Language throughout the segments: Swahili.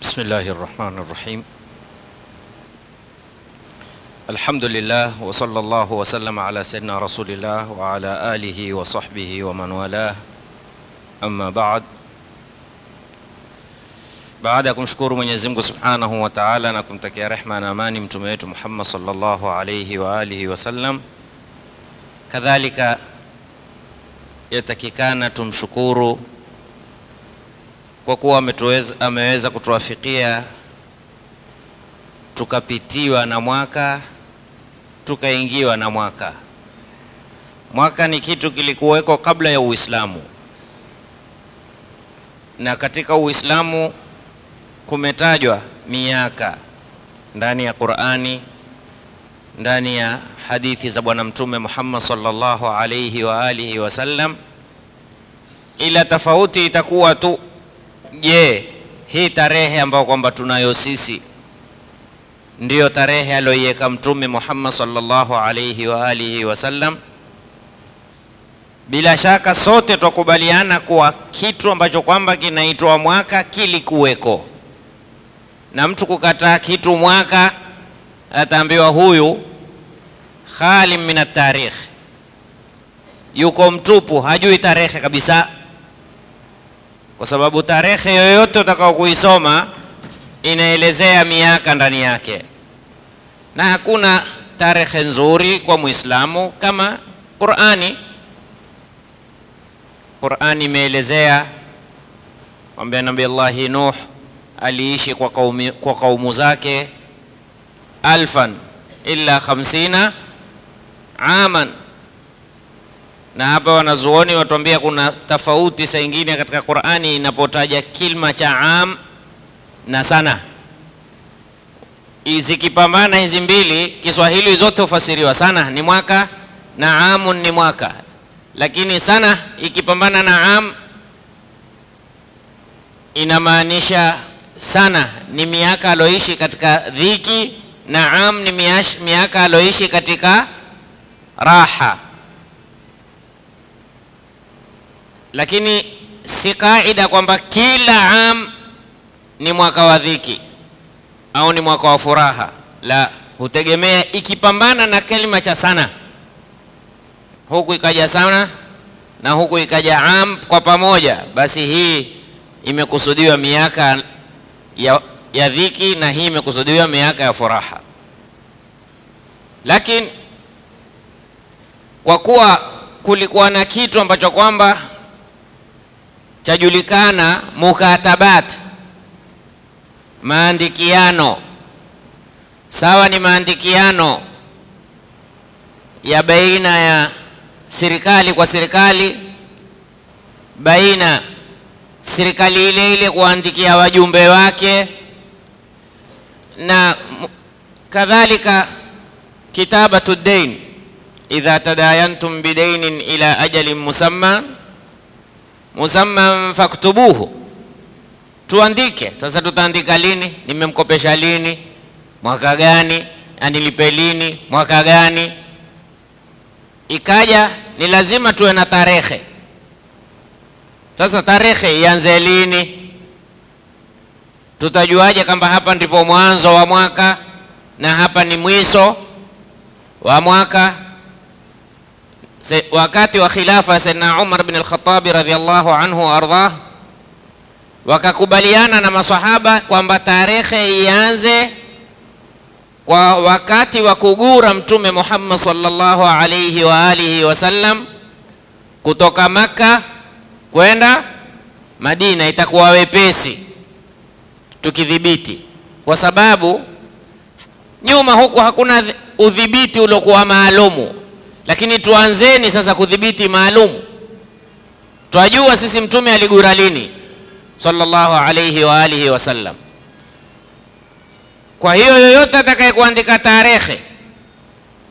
بسم الله الرحمن الرحيم. الحمد لله وصلى الله وسلم على سيدنا رسول الله وعلى آله وصحبه ومن والاه. أما بعد, baada ya kumshukuru Mwenyezi Mungu Subhanahu wa Ta'ala na kumtakia rehema na amani mtume wetu Muhammad sallallahu alayhi wa alihi wasallam, kadhalika yatakikana tumshukuru kwa kuwa ameweza kutuwafikia tukapitiwa na mwaka tukaingiwa na mwaka. Mwaka ni kitu kilikuweko kabla ya Uislamu, na katika Uislamu kumetajwa miaka ndani ya Qur'ani, ndani ya hadithi za bwana mtume Muhammad sallallahu alayhi wa alihi wasallam, ila tofauti itakuwa tu, je, hii tarehe ambayo kwamba tunayo sisi ndiyo tarehe aliyoiweka mtume Muhammad sallallahu alayhi wa alihi wasallam? Bila shaka sote tukubaliana kuwa kitu ambacho kwamba kinaitwa mwaka kilikuweko, na mtu kukataa kitu mwaka ataambiwa huyu khalim min at-tarikh, yuko mtupu, hajui tarehe kabisa. Kwa sababu tarehe yoyote utakao kuisoma inaelezea miaka ndani yake, na hakuna tarehe nzuri kwa Muislamu kama Qur'ani. Qur'ani imeelezea kwamba Nabii Allah Nuh aliishi kwa kaumu zake 1000 illa 50 aman, na hapa wanazuoni watuambia kuna tofauti saa nyingine katika Qur'ani inapotaja kilma cha am na sana. Zikipambana hizi mbili, Kiswahili zote hufasiriwa sana ni mwaka na amun ni mwaka, lakini sana ikipambana na am inamaanisha sana ni miaka aloishi katika dhiki, na am ni miaka aloishi katika raha. Lakini si kaida kwamba kila am ni mwaka wa dhiki au ni mwaka wa furaha, la, hutegemea ikipambana na kelima cha sana, huku ikaja sana na huku ikaja am kwa pamoja, basi hii imekusudiwa miaka ya dhiki na hii imekusudiwa miaka ya furaha. Lakini kwa kuwa kulikuwa na kitu ambacho kwamba chajulikana, mukatabat, maandikiano, sawa ni maandikiano ya baina ya serikali kwa serikali, baina serikali ile ile kuandikia wajumbe wake, na kadhalika kitabatu dain, idha tadayantum bidainin ila ajalin musamman faktubuhu, tuandike. Sasa tutaandika lini? Nimemkopesha lini? Mwaka gani? Anilipe lini? Mwaka gani? Ikaja ni lazima tuwe na tarehe. Sasa tarehe ianze lini? Tutajuaje kamba hapa ndipo mwanzo wa mwaka na hapa ni mwisho wa mwaka? Wakati wa khilafa ya Sayyidina Umar bin al-Khattab radhiyallahu anhu wa ardhah, wakakubaliana na maswahaba kwamba tarehe ianze kwa wakati wa kugura mtume Muhammad sallallahu alayhi wa alihi wasallam kutoka Makka kwenda Madina. Itakuwa wepesi tukidhibiti, kwa sababu nyuma huku hakuna udhibiti uliokuwa maalumu, lakini tuanzeni sasa kudhibiti maalumu. Twajua sisi mtume aligura lini sallallahu alayhi wa alihi wasallam. Kwa hiyo yoyote atakaye kuandika tarehe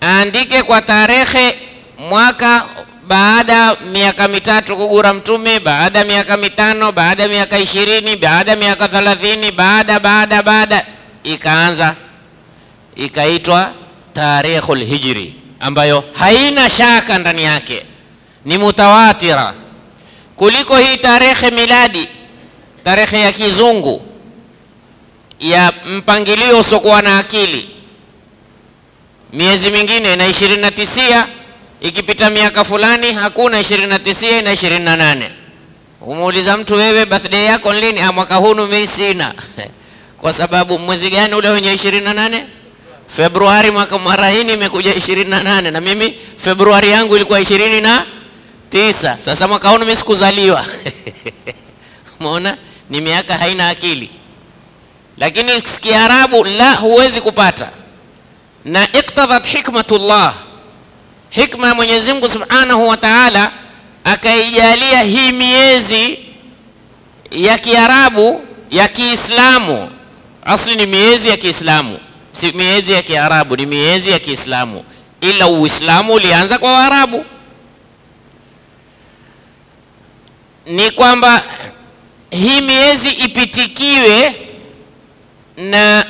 aandike kwa tarehe mwaka baada miaka 3 kugura mtume, baada miaka 5, baada miaka 20, baada miaka 30, baada ikaanza ikaitwa tarikhul hijri, ambayo haina shaka ndani yake, ni mutawatira kuliko hii tarehe miladi, tarehe ya kizungu. ya mpangilio usiokuwa na akili. Miezi mingine ina 29, ikipita miaka fulani hakuna 29, ina 28. Umuuliza mtu, wewe birthday yako lini? Mwaka huu mimi sina. Kwa sababu mwezi gani ule wenye 28? Februari. Mara hii imekuja 28 na mimi Februari yangu ilikuwa 29. Sasa mwaka huu mimi sikuzaliwa. Umeona, ni miaka haina akili. Lakini Kiarabu la, huwezi kupata. Na iktadhat hikmatullah, hikma ya Mwenyezi Mungu Subhanahu wa Ta'ala akaijalia hii miezi ya Kiarabu ya Kiislamu. Asli ni miezi ya Kiislamu, si miezi ya Kiarabu, ni miezi ya Kiislamu, ila Uislamu ulianza kwa Waarabu. Ni kwamba hii miezi ipitikiwe na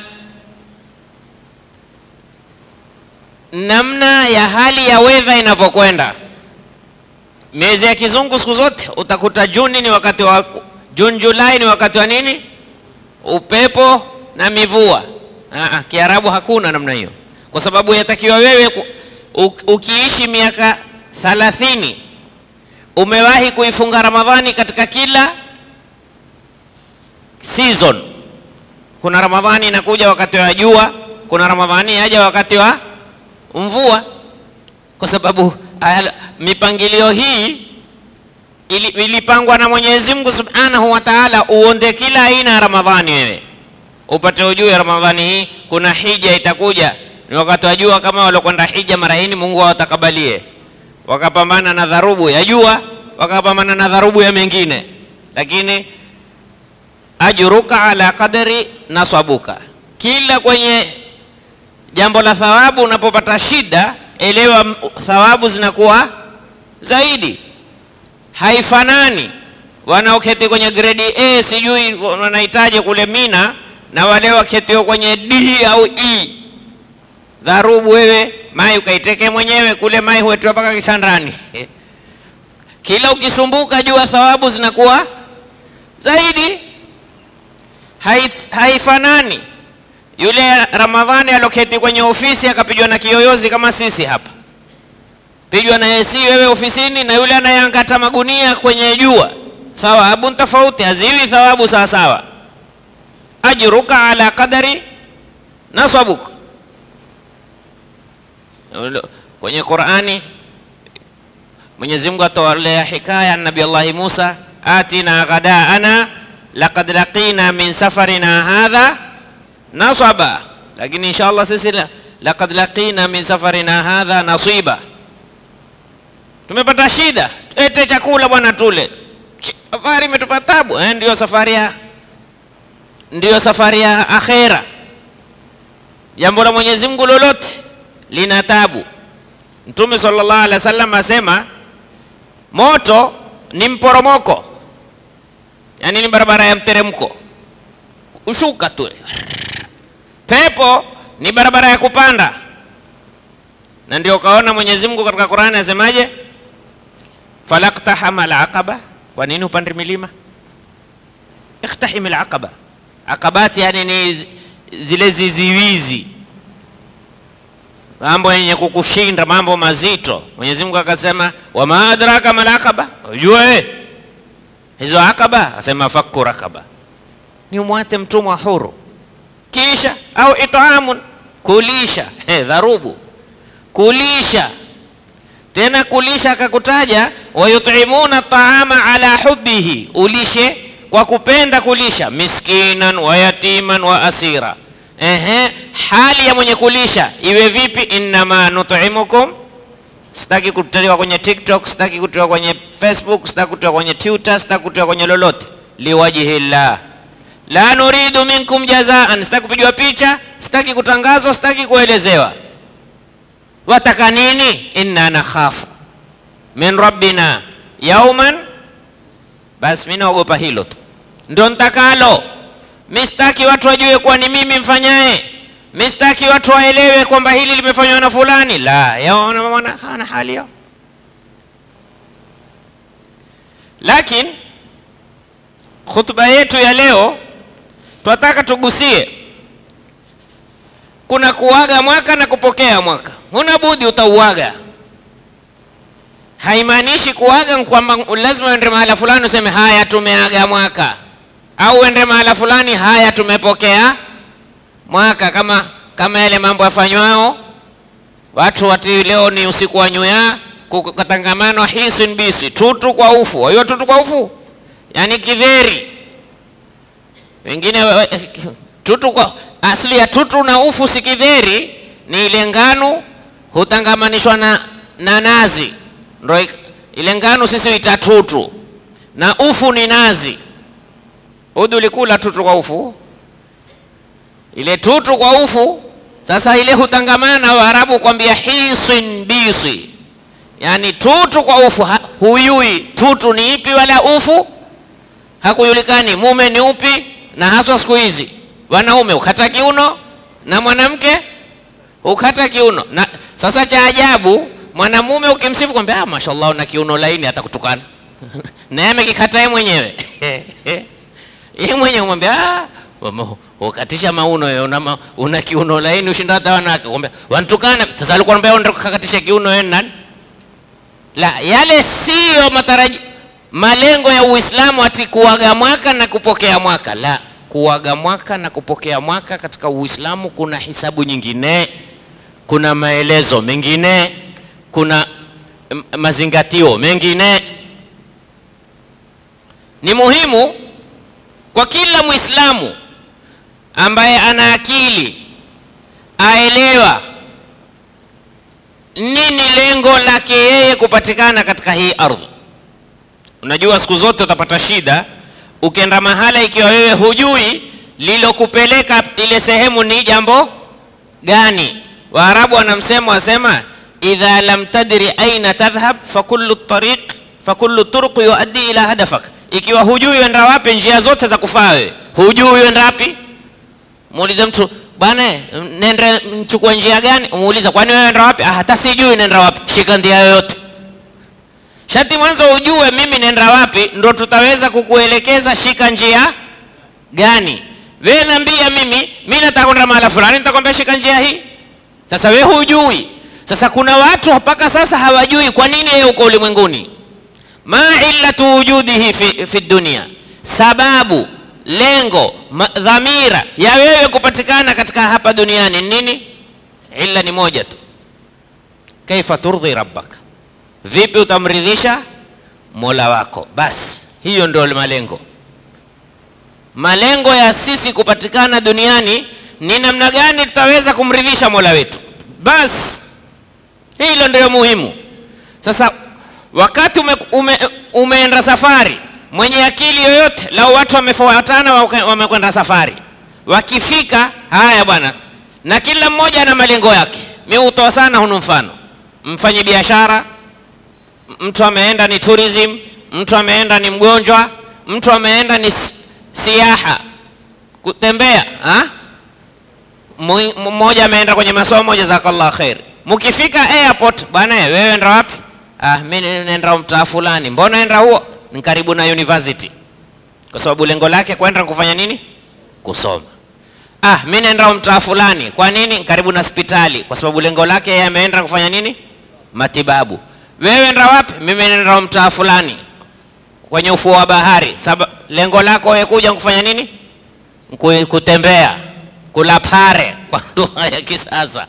namna ya hali ya weather inavyokwenda. Miezi ya kizungu siku zote utakuta Juni ni wakati wa June, July ni wakati wa nini? Upepo na mivua. Kiarabu hakuna namna hiyo, kwa sababu yatakiwa wewe ukiishi miaka 30 umewahi kuifunga Ramadhani katika kila season. Kuna Ramadhani inakuja wakati wa jua, kuna Ramadhani yaja wakati wa mvua, kwa sababu mipangilio hii ilipangwa na Mwenyezi Mungu Subhanahu wa Ta'ala. Uonde kila aina ya Ramadhani wewe upate ujue Ramadhani hii kuna hija itakuja, ni wakati wa jua. Kama walokwenda hija mara hii Mungu awatakabalie, wakapambana na dharubu ya jua, wakapambana na dharubu ya mengine, lakini ajruka ala qadri nasabuka. Kila kwenye jambo la thawabu unapopata shida, elewa thawabu zinakuwa zaidi. Haifanani wanaoketi kwenye grade A sijui wanahitaji kule Mina na wale waketi kwenye D au E. Dharubu wewe mai ukaiteke mwenyewe kule, mai huetwa mpaka kitandani. Kila ukisumbuka jua thawabu zinakuwa zaidi. Haifanani yule Ramadhani aloketi kwenye ofisi akapigwa na kiyoyozi kama sisi hapa, pigwa na AC wewe ofisini, na yule anayeangata magunia kwenye jua, thawabu tofauti, haziwi thawabu sawa sawa. Ajruka ala qadari nasabuka. Kwenye Qur'ani Mwenyezi Mungu atawalea hikaya Nabii Allah Musa, atina ghadaana laqad laqina min safarina hadha nasaba. Lakini inshallah sisi laqad laqina min safarina hadha nasiba. Tumepata shida, ete chakula bwana tule. Safari imetupa tabu. Ndio safari ya akhera. Jambo la Mwenyezi Mungu lolote lina tabu. Mtume sallallahu alaihi wasallam asema moto ni mporomoko, yani ni barabara ya mteremko, ushuka tu. Pepo ni barabara ya kupanda. Na ndio kaona Mwenyezi Mungu katika Qur'ani asemaje? Falaqtahama al-aqaba. Kwa nini upande milima? Iqtahim al-aqaba. Akabati yani ni zile ziziwizi, mambo yenye kukushinda, mambo mazito. Mwenyezi Mungu akasema wama adraka mal aqaba, ujue hizo akaba. Asema fakku rakaba, ni umwate mtumwa huru, kisha au it'amun, kulisha. Dharubu kulisha, tena kulisha akakutaja wayut'imuna ta'ama ala hubbihi, ulishe kwa kupenda kulisha, miskinan wa yatiman wa asira. Hali ya mwenye kulisha iwe vipi? Innama nut'imukum, sitaki kutolewa kwenye TikTok, sitaki kutolewa kwenye Facebook, sitaki kutolewa kwenye Twitter, sitaki kutolewa kwenye lolote, liwajhillah la nuridu minkum jazaan, sitaki kupigwa picha, sitaki kutangazwa, sitaki kuelezewa. Wataka nini? Inna nakhafu min rabbina yawman, basi mimi naogopa hilo tu, ndio nitakalo. Mistaki watu wajue kwa ni mimi mfanyaye, mistaki watu waelewe kwamba hili limefanywa na fulani. La, yaona sana hali yao. Lakini khutba yetu ya leo tunataka tugusie kuna kuaga mwaka na kupokea mwaka. Huna budi utauaga. Haimaanishi kuaga kwamba lazima uende mahala fulani useme haya tumeaga mwaka, au uende mahala fulani haya tumepokea mwaka, kama yale mambo yafanywao watu wati leo ni usiku wa nyuya kukatangamano hisin bisi tutu kwa ufu. Hiyo tutu kwa ufu yani kidheri, wengine tutu kwa asili ya tutu na ufu si kidheri, ni ile ngano hutangamanishwa na nazi, ndio ile ngano sisi huita tutu, na ufu ni nazi. Udu likula tutu kwa ufu, ile tutu kwa ufu. Sasa ile hutangamana, Waarabu kwambia hisin bisi, yani tutu kwa ufu. Huyui tutu ni ipi wala ufu hakujulikani, mume ni upi. Na haswa siku hizi wanaume ukata kiuno na mwanamke ukata kiuno. Na sasa cha ajabu, mwanamume ukimsifu kwambia mashallah una kiuno laini, atakutukana na yeye amekikata yeye mwenyewe yeye mwenyewe mwambia ukatisha mauno wewe, una kiuno laini ushinda hata wanawake, kwambia wanatukana. Sasa alikuwa anambia ndio kakatisha kiuno wewe nani? La, yale sio malengo ya Uislamu ati kuaga mwaka na kupokea mwaka. La, kuaga mwaka na kupokea mwaka katika Uislamu kuna hisabu nyingine, kuna maelezo mengine, kuna mazingatio mengine. Ni muhimu kwa kila Muislamu ambaye ana akili aelewa nini lengo lake yeye kupatikana katika hii ardhi. Unajua siku zote utapata shida ukienda mahala ikiwa wewe hujui lilokupeleka ile sehemu ni jambo gani. Waarabu wanamsemo wasema idha lam tadri aina tadhhab fakullu turuq yuaddi ila hadafak. Ikiwa hujui uenda wapi, njia zote za kufaa wewe. Hujui uenda wapi, muulize mtu bwana nenda mchukue njia gani, umuuliza kwani wewe uenda wapi? Hata sijui nenda wapi. Shika ndia yoyote. Shati mwanzo ujue mimi nenda wapi, ndo tutaweza kukuelekeza shika njia gani. Wewe niambia mimi nataka kwenda mahali fulani, nitakwambia shika njia hii. Sasa wewe hujui. Sasa kuna watu mpaka sasa hawajui kwa nini yeye uko ulimwenguni. Ma illatu wujudihi fi dunya, sababu lengo dhamira ya wewe kupatikana katika hapa duniani nini? Illa ni moja tu, kaifa turdhi rabbak, vipi utamridhisha Mola wako. Bas, hiyo ndio malengo. Malengo ya sisi kupatikana duniani ni namna gani tutaweza kumridhisha Mola wetu. Bas, hilo ndio muhimu. Sasa wakati umeenda safari, mwenye akili yoyote, lao watu wamefuatana wamekwenda safari, wakifika haya bwana, na kila mmoja ana malengo yake. Mimi hutoa sana hunu mfano, mfanye biashara, mtu ameenda ni tourism, mtu ameenda ni mgonjwa, mtu ameenda ni siaha kutembea, mmoja ameenda kwenye masomo, jazakallah khair. Mkifika airport, bwana wewe enda wapi? Mimi naenda mtaa fulani. Mbona enda huo? Ni karibu na university. Kwa sababu lengo lake kwenda kufanya nini? Kusoma. Mimi naenda mtaa fulani. Kwa nini? Karibu na hospitali. Kwa sababu lengo lake yeye ameenda kufanya nini? Matibabu. Wewe enda wapi? Mimi naenda mtaa fulani kwenye ufuo wa bahari. Sababu lengo lako wewe kuja kufanya nini? Kutembea, kula pare kwa lugha ya kisasa.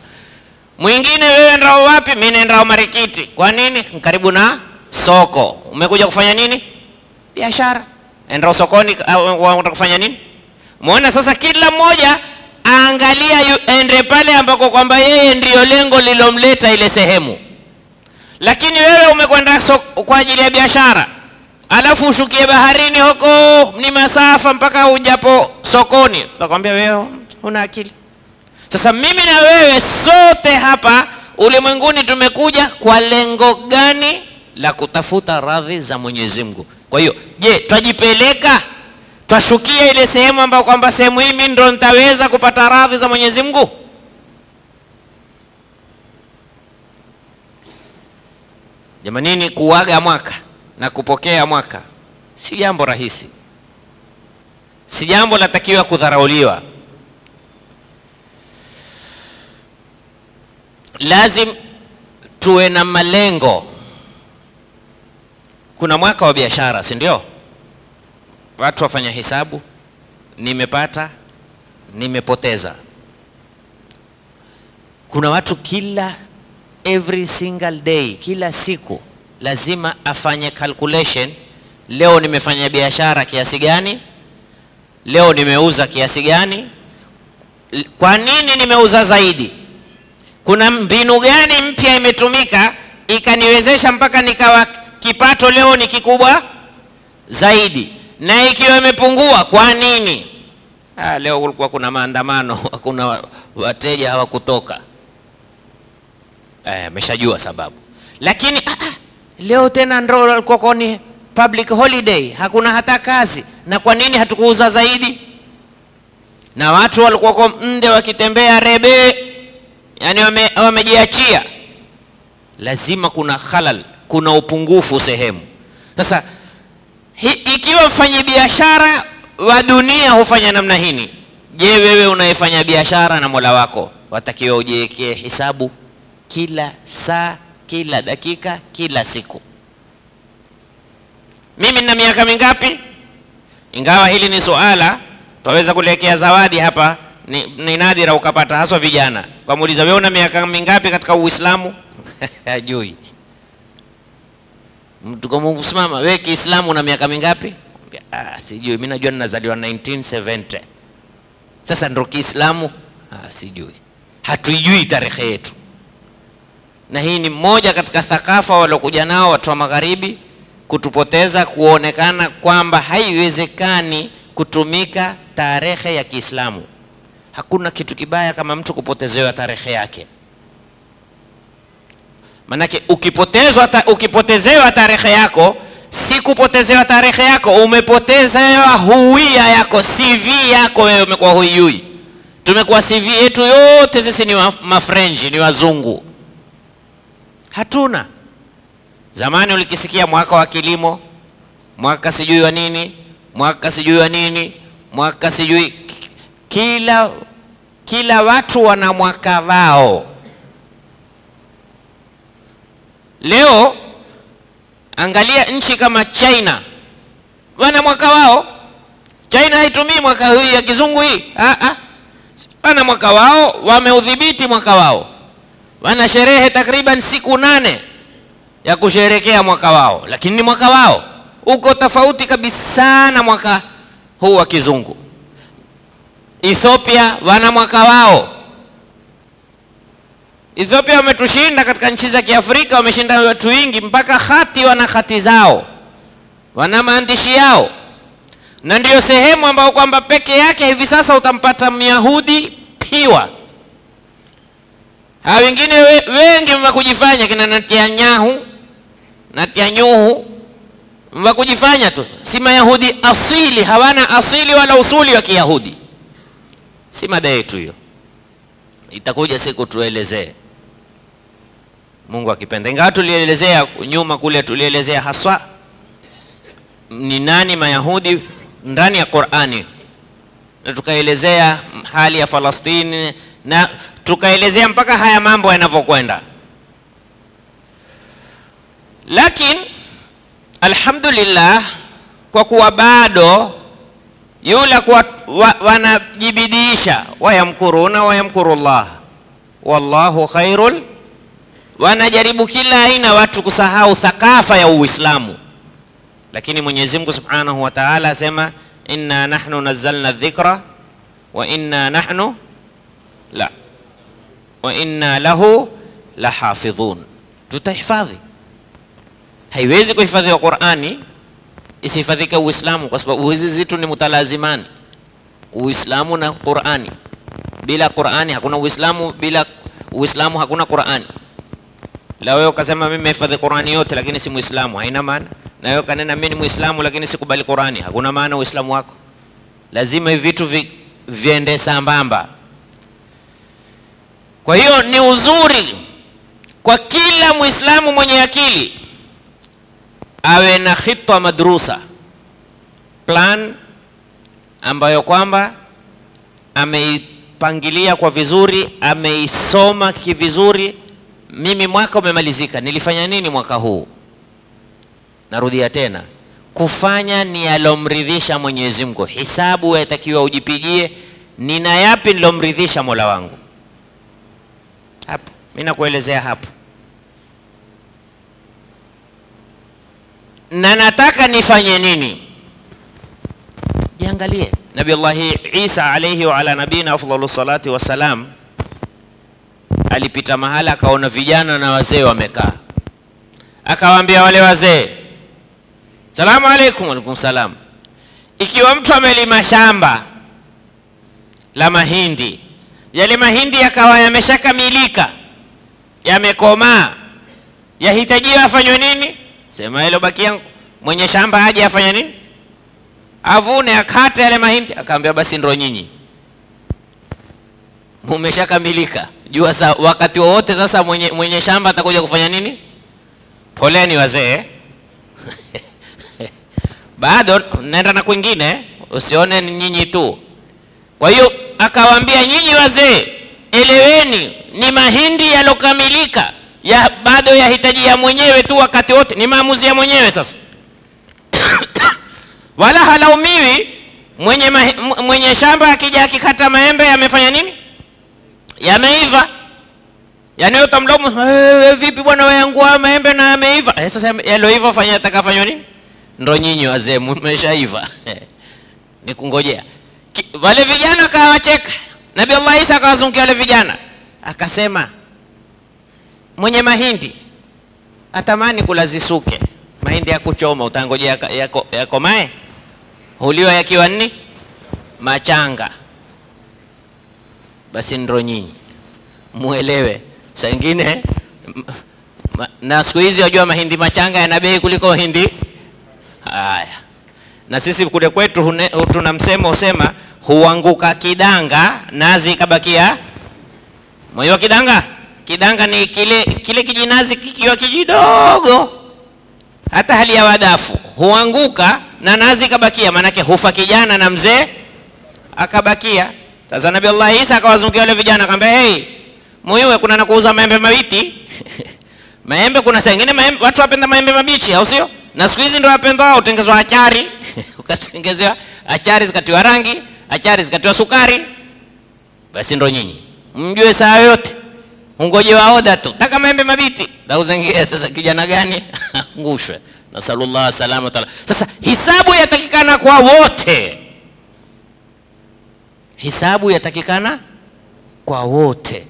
Mwingine wewe enda wapi? Mimi naenda Marikiti. Kwa nini? Karibu na soko. Umekuja kufanya nini? Biashara. Enda sokoni unataka kufanya nini? Muone sasa kila mmoja aangalia ende pale ambako kwamba yeye ndio lengo lilomleta ile sehemu. Lakini wewe umekwenda kwa ajili ya biashara, alafu ushukie baharini huko ni masafa mpaka ujapo sokoni, utakwambia wewe una akili. Sasa mimi na wewe sote hapa ulimwenguni tumekuja kwa lengo gani? La kutafuta radhi za Mwenyezi Mungu. Kwa hiyo, je, twajipeleka twashukia ile sehemu ambayo kwamba sehemu hii mimi ndo nitaweza kupata radhi za Mwenyezi Mungu? Jamanini, kuaga mwaka na kupokea mwaka si jambo rahisi, si jambo latakiwa kudharauliwa. lazim tuwe na malengo. Kuna mwaka wa biashara, si ndio? Watu wafanya hisabu, nimepata, nimepoteza. Kuna watu every single day, kila siku lazima afanye calculation. Leo nimefanya biashara kiasi gani? Leo nimeuza kiasi gani? Kwa nini nimeuza zaidi? Kuna mbinu gani mpya imetumika ikaniwezesha mpaka nikawa kipato leo ni kikubwa zaidi? Na ikiwa imepungua, kwa nini? Leo kulikuwa kuna maandamano, kuna wateja hawakutoka. Ameshajua sababu. Lakini leo tena ndio alikuwa ni public holiday, hakuna hata kazi. Na kwa nini hatukuuza zaidi? Na watu walikuwa mnde wakitembea rebe, yani wamejiachia. Lazima kuna khalal, kuna upungufu sehemu. Sasa ikiwa mfanyi biashara wa dunia hufanya namna hii, je, wewe unaifanya biashara na Mola wako watakiwa ujiwekee hisabu kila saa, kila dakika, kila siku. Mimi nina miaka mingapi? Ingawa hili ni suala tutaweza kulekea zawadi hapa, ni nadira ukapata, haswa vijana. Kwa muuliza wewe una miaka mingapi katika Uislamu? Hajui. Mtu kama usimama, wewe Kiislamu una miaka mingapi? Sijui, mimi najua ninazaliwa 1970. Sasa ndio Kiislamu? Sijui. Hatuijui tarehe yetu. Na hii ni mmoja katika thakafa walokuja nao watu wa magharibi, kutupoteza, kuonekana kwamba haiwezekani kutumika tarehe ya Kiislamu. Hakuna kitu kibaya kama mtu kupotezewa tarehe yake. Manake ukipotezewa tarehe yako, si kupotezewa tarehe yako, umepotezewa huwia yako, CV yako wewe umekuwa huijui. Tumekuwa CV yetu yote sisi ni mafrenji, ni wazungu. Hatuna. Zamani ulikisikia mwaka wa kilimo, mwaka sijui wa nini, mwaka sijui wa nini, mwaka sijui, kila watu wana mwaka wao. Leo angalia nchi kama China, wana mwaka wao. China haitumii mwaka huu ya kizungu hii. Wana mwaka wao, wameudhibiti mwaka wao. Wana sherehe takriban siku 8 ya kusherekea mwaka wao, lakini ni mwaka wao. Uko tofauti kabisa na mwaka huu wa kizungu. Ethiopia wana mwaka wao. Ethiopia wametushinda katika nchi za Kiafrika, wameshinda watu wengi, mpaka khati wana khati zao, wana maandishi yao. Na ndio sehemu ambao kwamba peke yake hivi sasa utampata Myahudi piwa. Hao wengine wengi mvakujifanya kina Netanyahu, Netanyahu mvakujifanya tu, si Mayahudi asili, hawana asili wala usuli wa Kiyahudi. Si mada yetu hiyo, itakuja siku tuelezee, Mungu akipenda. Ingawa tulielezea nyuma kule, tulielezea haswa ni nani Mayahudi ndani ya Qur'ani, na tukaelezea hali ya Falastini, na tukaelezea mpaka haya mambo yanavyokwenda. Lakini alhamdulillah, kwa kuwa bado yule kwa wanajibidisha, wayamkuruna wayamkurullah wallahu khairul, wanajaribu kila aina watu kusahau thakafa ya Uislamu. Lakini Mwenyezi Mungu Subhanahu wa Ta'ala asema, inna nahnu nazzalna dhikra wa inna nahnu wa inna lahu lahafidhun. Tutahifadhi. Haiwezi kuhifadhiwa Qur'ani isihifadhike Uislamu, kwa sababu hizi zitu ni mutalazimani, Uislamu na Qur'ani. Bila Qur'ani hakuna Uislamu, bila Uislamu hakuna Qur'ani. La wewe ukasema mimi hifadhi Qur'ani yote lakini si Muislamu, haina maana. Na wewe kanena mimi ni Muislamu lakini sikubali Qur'ani, hakuna maana Uislamu wako. Lazima hivi vitu viende sambamba. Kwa hiyo ni uzuri kwa kila Muislamu mwenye akili awe na khitwa madrusa, plan ambayo kwamba ameipangilia kwa vizuri, ameisoma kivizuri, mimi mwaka umemalizika, nilifanya nini mwaka huu? Narudia tena, kufanya ni alomridhisha Mwenyezi Mungu. Hisabu yatakiwa ujipigie, nina yapi nilomridhisha Mola wangu? Hapo mimi nakuelezea hapo, na nataka nifanye nini. Jiangalie. Nabii Allah Isa alayhi wa ala nabina afdhalus salati wassalam alipita mahala akaona vijana na wazee wamekaa, akawaambia wale wazee, salamu alaykum. Alaykum salam. Ikiwa mtu amelima shamba la mahindi, yale mahindi yakawa yameshakamilika, yamekomaa, yahitajiwa afanywe nini? Sema hilo bakia mwenye shamba aje afanye nini? Avune, akate yale mahindi. Akaambia basi ndo nyinyi mumeshakamilika, jua wakati wowote sasa mwenye shamba atakuja kufanya nini? Poleni wazee. Bado nenda na kwingine, usione ni nyinyi tu. Kwa hiyo akawaambia, nyinyi wazee eleweni, ni mahindi yalokamilika, bado yahitaji ya mwenyewe tu, wakati wote ni maamuzi ya mwenyewe. Sasa wala halaumiwi mwenye shamba akija akikata maembe yamefanya nini? Yameiva. Yani utamlaumu, vipi bwana wewe yangu maembe na yameiva? Sasa yaloiva fanya atakafanywa nini? Ndo nyinyi wazee mmeshaiva. Ni kungojea. Wale vijana kawacheka. Nabii Allah Isa akawazungukia wale vijana, akasema, mwenye mahindi atamani kula zisuke. Mahindi ya kuchoma utangojea yakomae? Huliwa yakiwa nini? Machanga. Basi ndo nyinyi muelewe. Saa nyingine na siku hizi wajua mahindi machanga yana bei kuliko hindi haya. Na sisi kule kwetu tuna msemo usema, huanguka kidanga nazi kabakia moyo wa kidanga. Kidanga ni kile kijinazi kikiwa kijidogo, hata hali ya wadafu, huanguka na nazi kabakia, manake hufa kijana na mzee akabakia. Sasa Nabii Allah Isa akawazungukia wale vijana akamwambia, hey, moyo kuna nakuuza maembe mawiti. Maembe kuna saa nyingine watu wapenda maembe mabichi, au sio? Na siku hizi ndio wapendwa utengezwa achari. Ukatengezewa achari zikatiwa rangi, achari zikatiwa sukari. Basi ndo nyinyi mjue saa yote ungojewa oda tu, taka maembe mabiti. Dauzengia sasa kijana gani ngushwe. Nasallallahu salama taala. Sasa hisabu yatakikana kwa wote. Hisabu yatakikana kwa wote.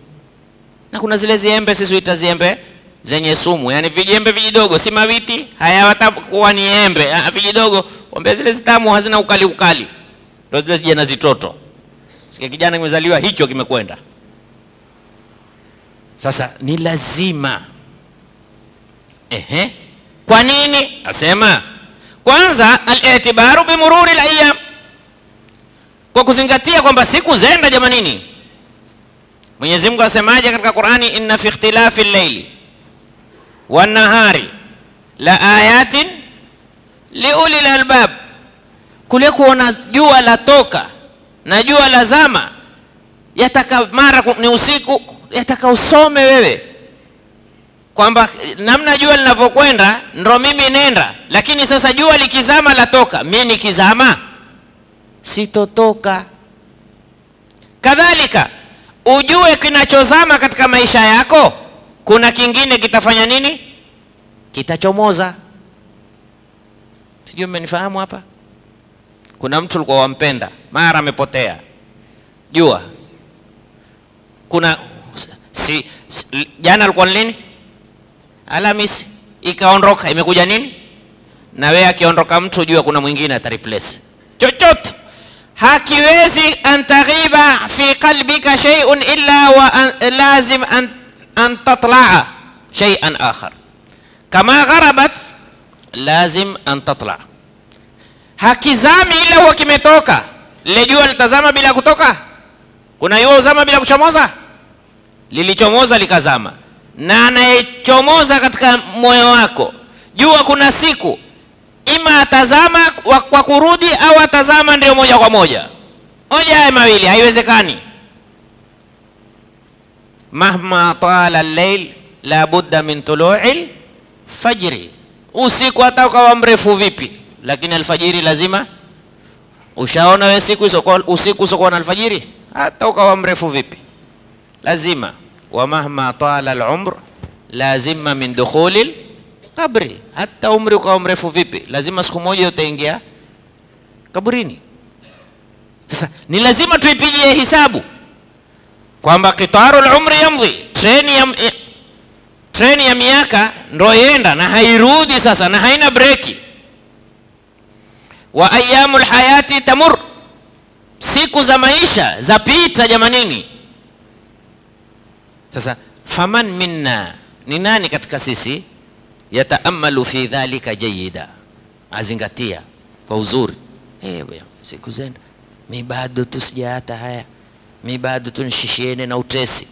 Na kuna zile ziembe sisi huita ziembe zenye sumu, yani vijembe vijidogo, si mawiti, hayatakuwa ni embe, vijidogo, ombe zile zitamu hazina ukali. Ndio zile zijana zitoto. Sikia kijana kimezaliwa hicho kimekwenda. Sasa ni lazima. Kwa nini? Asema kwanza, al-i'tibaru bi mururi al-ayyam, kwa kuzingatia kwamba siku zenda jamanini. Mwenyezi Mungu asemaje katika Qur'ani, inna fi ikhtilafi al-layli wan nahari la ayatin liulil albab. Kule kuona jua la toka na jua la zama, yataka mara ni usiku, yataka usome wewe kwamba namna jua linavyokwenda ndo mimi nenda. Lakini sasa jua likizama la toka, mimi nikizama sitotoka. Kadhalika ujue kinachozama katika maisha yako, kuna kingine kitafanya nini? Kitachomoza. Sijui mmenifahamu hapa? Kuna mtu alikuwa wampenda, mara amepotea. Jua kuna jana alikuwa nini? Alhamisi, ikaondoka, imekuja nini? Na wewe akiondoka mtu, jua kuna mwingine atareplace. Chochote hakiwezi antaghiba fi qalbika shay'un illa wa lazim an tatla'a shay'an akhar kama gharabat lazim an tatla'. Hakizami ila huwa kimetoka. Lile jua litazama bila kutoka? Kuna jua uzama bila kuchomoza? Lilichomoza likazama. Na anayechomoza katika moyo wako, jua kuna siku ima atazama kwa kurudi au atazama ndio moja kwa moja. Moja ya mawili, haiwezekani. Mahma tala al-layl la budda min tulu'il fajri. Usiku hata ukawa mrefu vipi, lakini alfajiri lazima. Ushaona wewe usiku usokuwa na alfajiri, hata ukawa mrefu vipi lazima. Wa mahma tala al-umr lazima min dukhulil qabri. Hata umri ukawa mrefu vipi, lazima siku moja utaingia kaburini. Sasa ni lazima tuipigie hisabu kwamba qitarul umri yamdhi, treni ya miaka ndio yenda na hairudi sasa, na haina breki. Wa ayyamul hayati tamur, siku za maisha zapita jamanini. Sasa faman minna, ni nani katika sisi, yataamalu fi dhalika jayida, azingatia kwa uzuri, siku zenda mi bado tusijata haya, mi bado tunishishiene na utesi,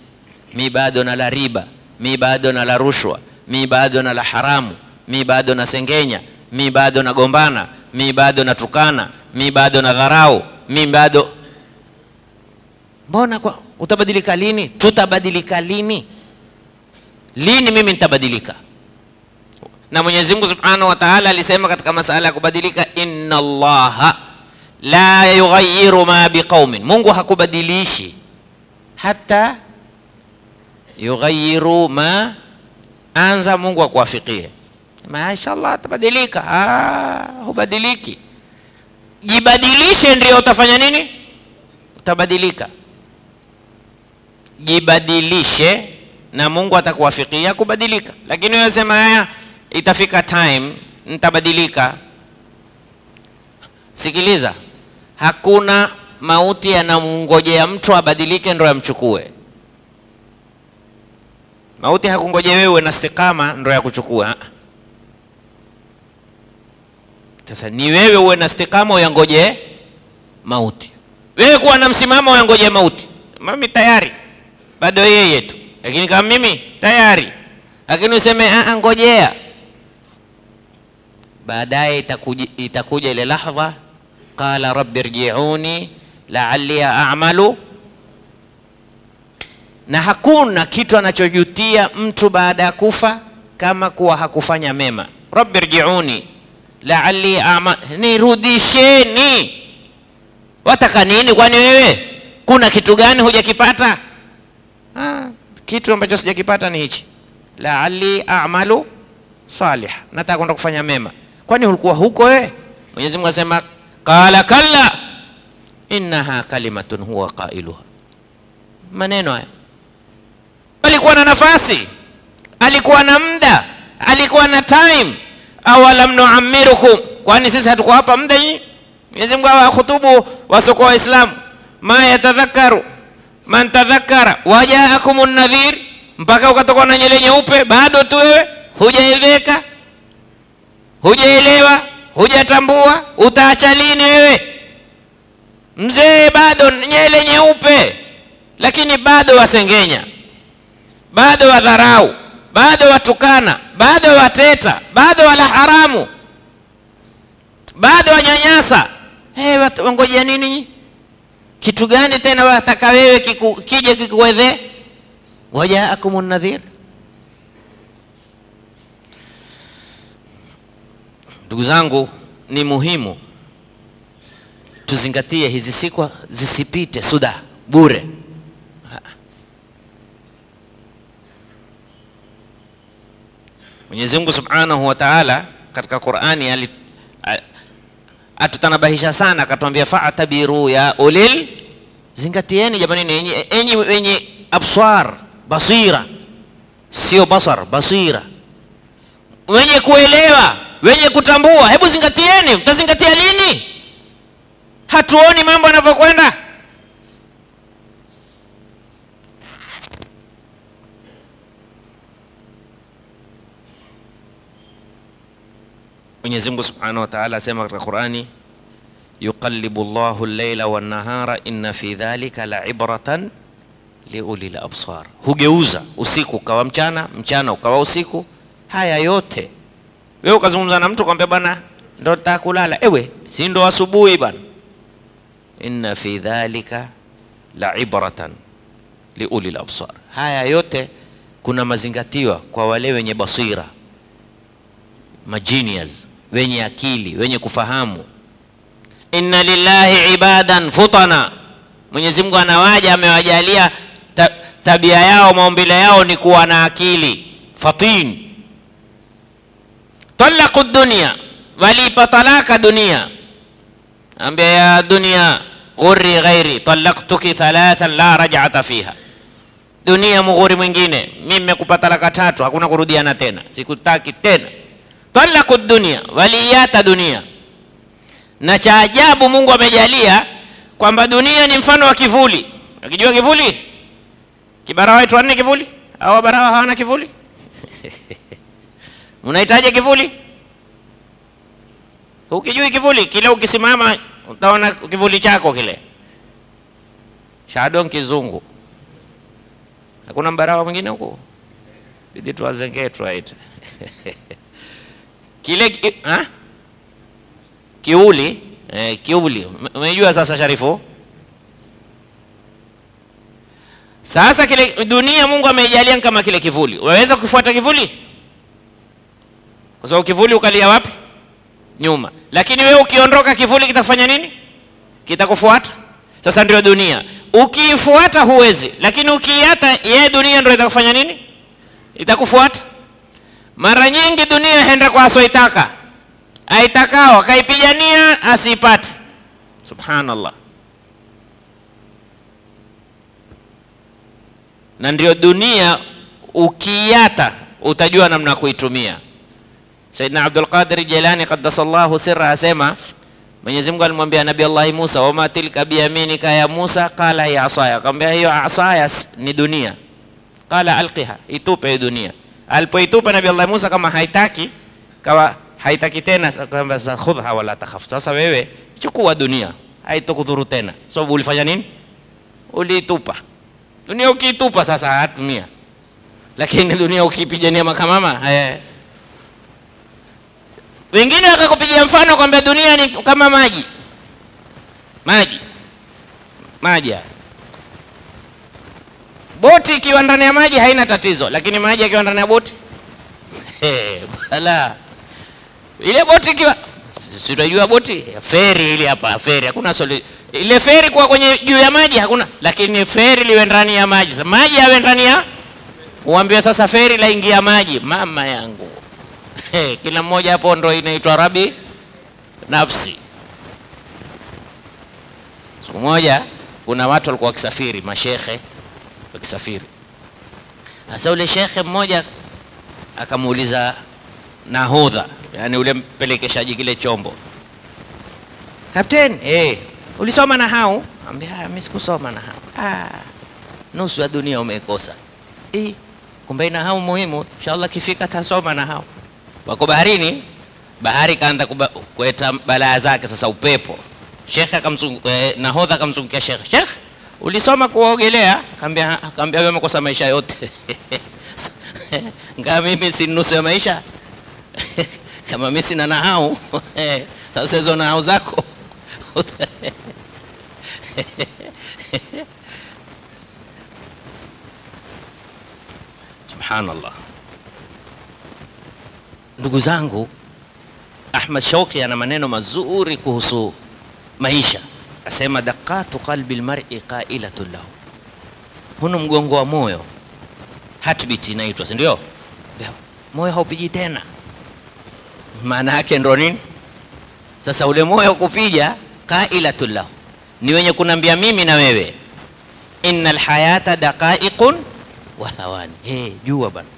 mi bado na la riba, mi bado na la rushwa, mi bado na la haramu, mi bado na sengenya, mi bado na gombana, mi bado na tukana, mi bado na dharau, mi bado. Mbona kwa utabadilika lini? Tutabadilika lini? Lini mimi nitabadilika? Na Mwenyezi Mungu Subhanahu wa Ta'ala alisema katika masala ya kubadilika, inna Allaha la yughayyiru ma biqaumin, Mungu hakubadilishi hata yughayyiru ma anza Mungu akuwafikie. Mashaallah atabadilika. Hubadiliki. Jibadilishe ndio utafanya nini? Utabadilika. Jibadilishe na Mungu atakuwafikia kubadilika. Lakini wewe sema haya itafika time nitabadilika. Sikiliza, hakuna mauti yanamngojea mtu abadilike ndio yamchukue. Mauti hakungojea wewe na istiqama ndio yakuchukua. Sasa ni wewe uwe na istiqama uyangoje mauti. Wewe kuwa na msimamo uyangoje mauti. Mimi tayari, bado yeye tu. Lakini kama mimi tayari, lakini useme ngojea, baadaye itakuja ile lahadha, qala rabbi irji'uni la'alli a'malu. Na hakuna kitu anachojutia mtu baada ya kufa kama kuwa hakufanya mema. Rabbi irji'uni la'alli a'mal, nirudisheni. Wataka nini kwani wewe? Kuna kitu gani hujakipata? Kitu ambacho sijakipata ni hichi, la'alli a'malu salih, nataka kwenda kufanya mema. Kwani ulikuwa huko wewe? Mwenyezi Mungu asema qala kalla innaha kalimatun huwa qailuha. Maneno haya, alikuwa na nafasi, alikuwa na muda, alikuwa na time. Awalam nu'ammirukum, kwani sisi hatuko hapa muda hii? Mwenyezi Mungu awahutubu wasoko wa Islam, ma yatadhakkaru man tadhakkara wajaakumun nadhir, mpaka ukatoka na nyele nyeupe. Bado tu wewe hujaeleweka, hujaelewa, hujatambua. Utaacha lini wewe mzee? Bado nyele nyeupe, lakini bado wasengenya, bado wadharau, bado watukana, bado wateta, bado wala haramu, bado wanyanyasa. Wangojea nini? Kitu gani tena wataka wewe kije kikuwedhe? Wajaakumun nadhir. Ndugu zangu, ni muhimu tuzingatie hizi siku zisipite suda bure. Mwenyezi Mungu Subhanahu wa Ta'ala katika Qur'ani atutanabahisha sana, akatuambia fa'tabiru ya ulil, zingatieni jamani enyi wenye absar, basira, sio basar, basira, wenye kuelewa, wenye kutambua. Hebu zingatieni. Mtazingatia lini? Hatuoni mambo yanavyokwenda. Mwenyezi Mungu Subhanahu wa Ta'ala asema katika Qur'ani, yuqallibu Allahu al-layla wan-nahara inna fi dhalika la'ibratan liulil absar. Hugeuza usiku ukawa mchana, mchana ukawa usiku. Haya yote wewe ukazungumza na mtu kwambia bana ndo tutakulala, si ndo asubuhi bana. Inna fi dhalika la'ibratan liulil absar. Haya yote kuna mazingatiwa kwa wale wenye basira, magenius, wenye akili, wenye kufahamu. Inna lillahi ibadan futana, Mwenyezi Mungu anawaja amewajalia tabia yao, maumbile yao ni kuwa na akili. Fatin talaqu dunya, walipa talaka dunia. Ambia ya dunia ghurri ghairi talaqtuki thalathan la raj'ata fiha, dunia mughuri mwingine, mimi nimekupa talaka 3, hakuna kurudiana tena, sikutaki tena. Talaqu dunya, waliyata dunia. Na cha ajabu Mungu amejalia kwamba dunia ni mfano wa kivuli. Unajua kivuli? Kibarawa wetu wana kivuli? Au barawa hawana kivuli? Unahitaji kivuli? Ukijui kivuli kile, ukisimama utaona kivuli chako kile. Shadow kizungu. Hakuna mbarawa mwingine huko. Bidi tuwazengee right. Kile kiuli, kiuli. Umejua sasa Sharifu? Sasa kile dunia Mungu amejalia kama kile kivuli. Waweza kufuata kivuli? Kwa sababu kivuli ukalia wapi? Nyuma. Lakini wewe ukiondoka kivuli kitafanya nini? Kitakufuata. Sasa ndio dunia. Ukiifuata huwezi, lakini ukiiata yeye dunia ndio itakufanya nini? Itakufuata. Mara nyingi dunia henda kwa asoitaka. Aitakao kaipigania asipate. Subhanallah. Na ndio dunia ukiiata utajua namna kuitumia. Sayyidina Abdul Qadir Jilani qaddasallahu sirra asema, Mwenyezi Mungu alimwambia Nabii Allah Musa, wama tilka biyaminika ya Musa, qala ya asaya. Akamwambia hiyo asaya ni dunia. Qala alqiha, itupe dunia. Alipoitupa Nabii Allah Musa kama haitaki, kawa haitaki tena, akamwambia khudha wala takhaf. Sasa wewe chukua dunia, haitokudhuru tena. Sababu ulifanya nini? Ulitupa. Dunia ukiitupa sasa hatumia. Lakini dunia ukipigania makamama, wengine wakakupigia mfano kwamba dunia ni kama maji. Maji. Boti ikiwa ndani ya maji haina tatizo, lakini maji yakiwa ndani ya boti bala. Ile boti ikiwa, si unajua boti, feri ile hapa, feri hakuna ile feri kwa kwenye juu ya maji hakuna, lakini feri liwe ndani ya maji. Sasa maji yawe ndani ya, uambie sasa feri la ingia maji, mama yangu. Kila mmoja hapo ndo inaitwa rabi nafsi. Siku moja kuna watu walikuwa wakisafiri, mashekhe wakisafiri. Sasa ule shekhe mmoja akamuuliza nahodha, yani ule mpelekeshaji kile chombo, Kapteni, ulisoma nahau? Ambia mimi sikusoma nahau. Nusu ya dunia umekosa. Kumbe nahau muhimu, inshallah kifika tasoma nahau. Wako baharini, bahari kaanza kuleta balaa zake. Sasa upepo, shekhe nahodha akamzungukia shekhe, Sheikh, ulisoma kuogelea? Akamwambia wewe umekosa maisha yote. Ngama mimi si nusu ya maisha. Kama mimi sina nahau, sasa hizo nahau zako. Subhanallah. Ndugu zangu, Ahmad Shauqi ana maneno mazuri kuhusu maisha. Asema daqatu qalbi almar'i qailatun lahu. Huno mgongo wa moyo, heartbeat inaitwa, si ndio? Moyo haupigi tena. Maana yake ndo nini? Sasa ule moyo kupiga qailatun lahu, ni wenye kunambia mimi na wewe, innal hayata daqaiqun wa thawani. Jua bana,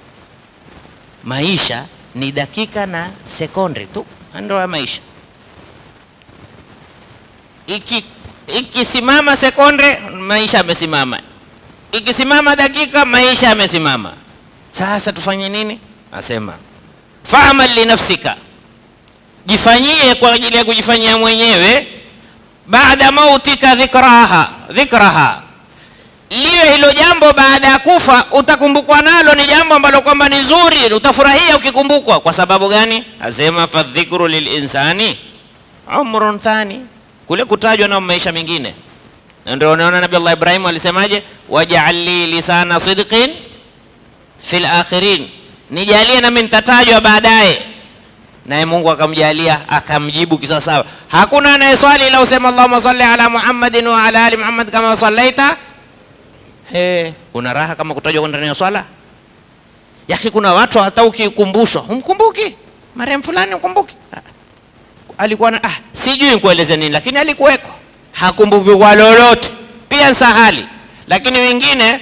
maisha ni dakika na sekunde tu, ndio maisha. Ikisimama sekunde, maisha yamesimama. Ikisimama dakika, maisha yamesimama. Sasa tufanye nini? Asema fa'mal li nafsika, jifanyie kwa ajili ya kujifanyia mwenyewe. Baada mautika dhikraha, liwe hilo jambo baada ya kufa utakumbukwa nalo, ni jambo ambalo kwamba ni zuri, utafurahia ukikumbukwa. Kwa sababu gani? Asema fadhikru lilinsani umrun thani, kule kutajwa na maisha mengine. Ndio unaona Nabii Allah Ibrahim alisemaje, waj'al li lisana sidqin fil akhirin, nijalie nami nitatajwa baadaye. Naye Mungu akamjalia, akamjibu kisawasawa. Hakuna anayeswali ila usema Allahumma salli ala Muhammadin wa ala ali Muhammad kama sallaita. Kuna raha kama kutajwa ndani ya swala? Yaki kuna watu hata ukikumbushwa humkumbuki, marehemu fulani ukumbuki. Alikuwa na sijui nikueleze nini, lakini alikuweko, hakumbuki kwa lolote. Pia sahali. Lakini wengine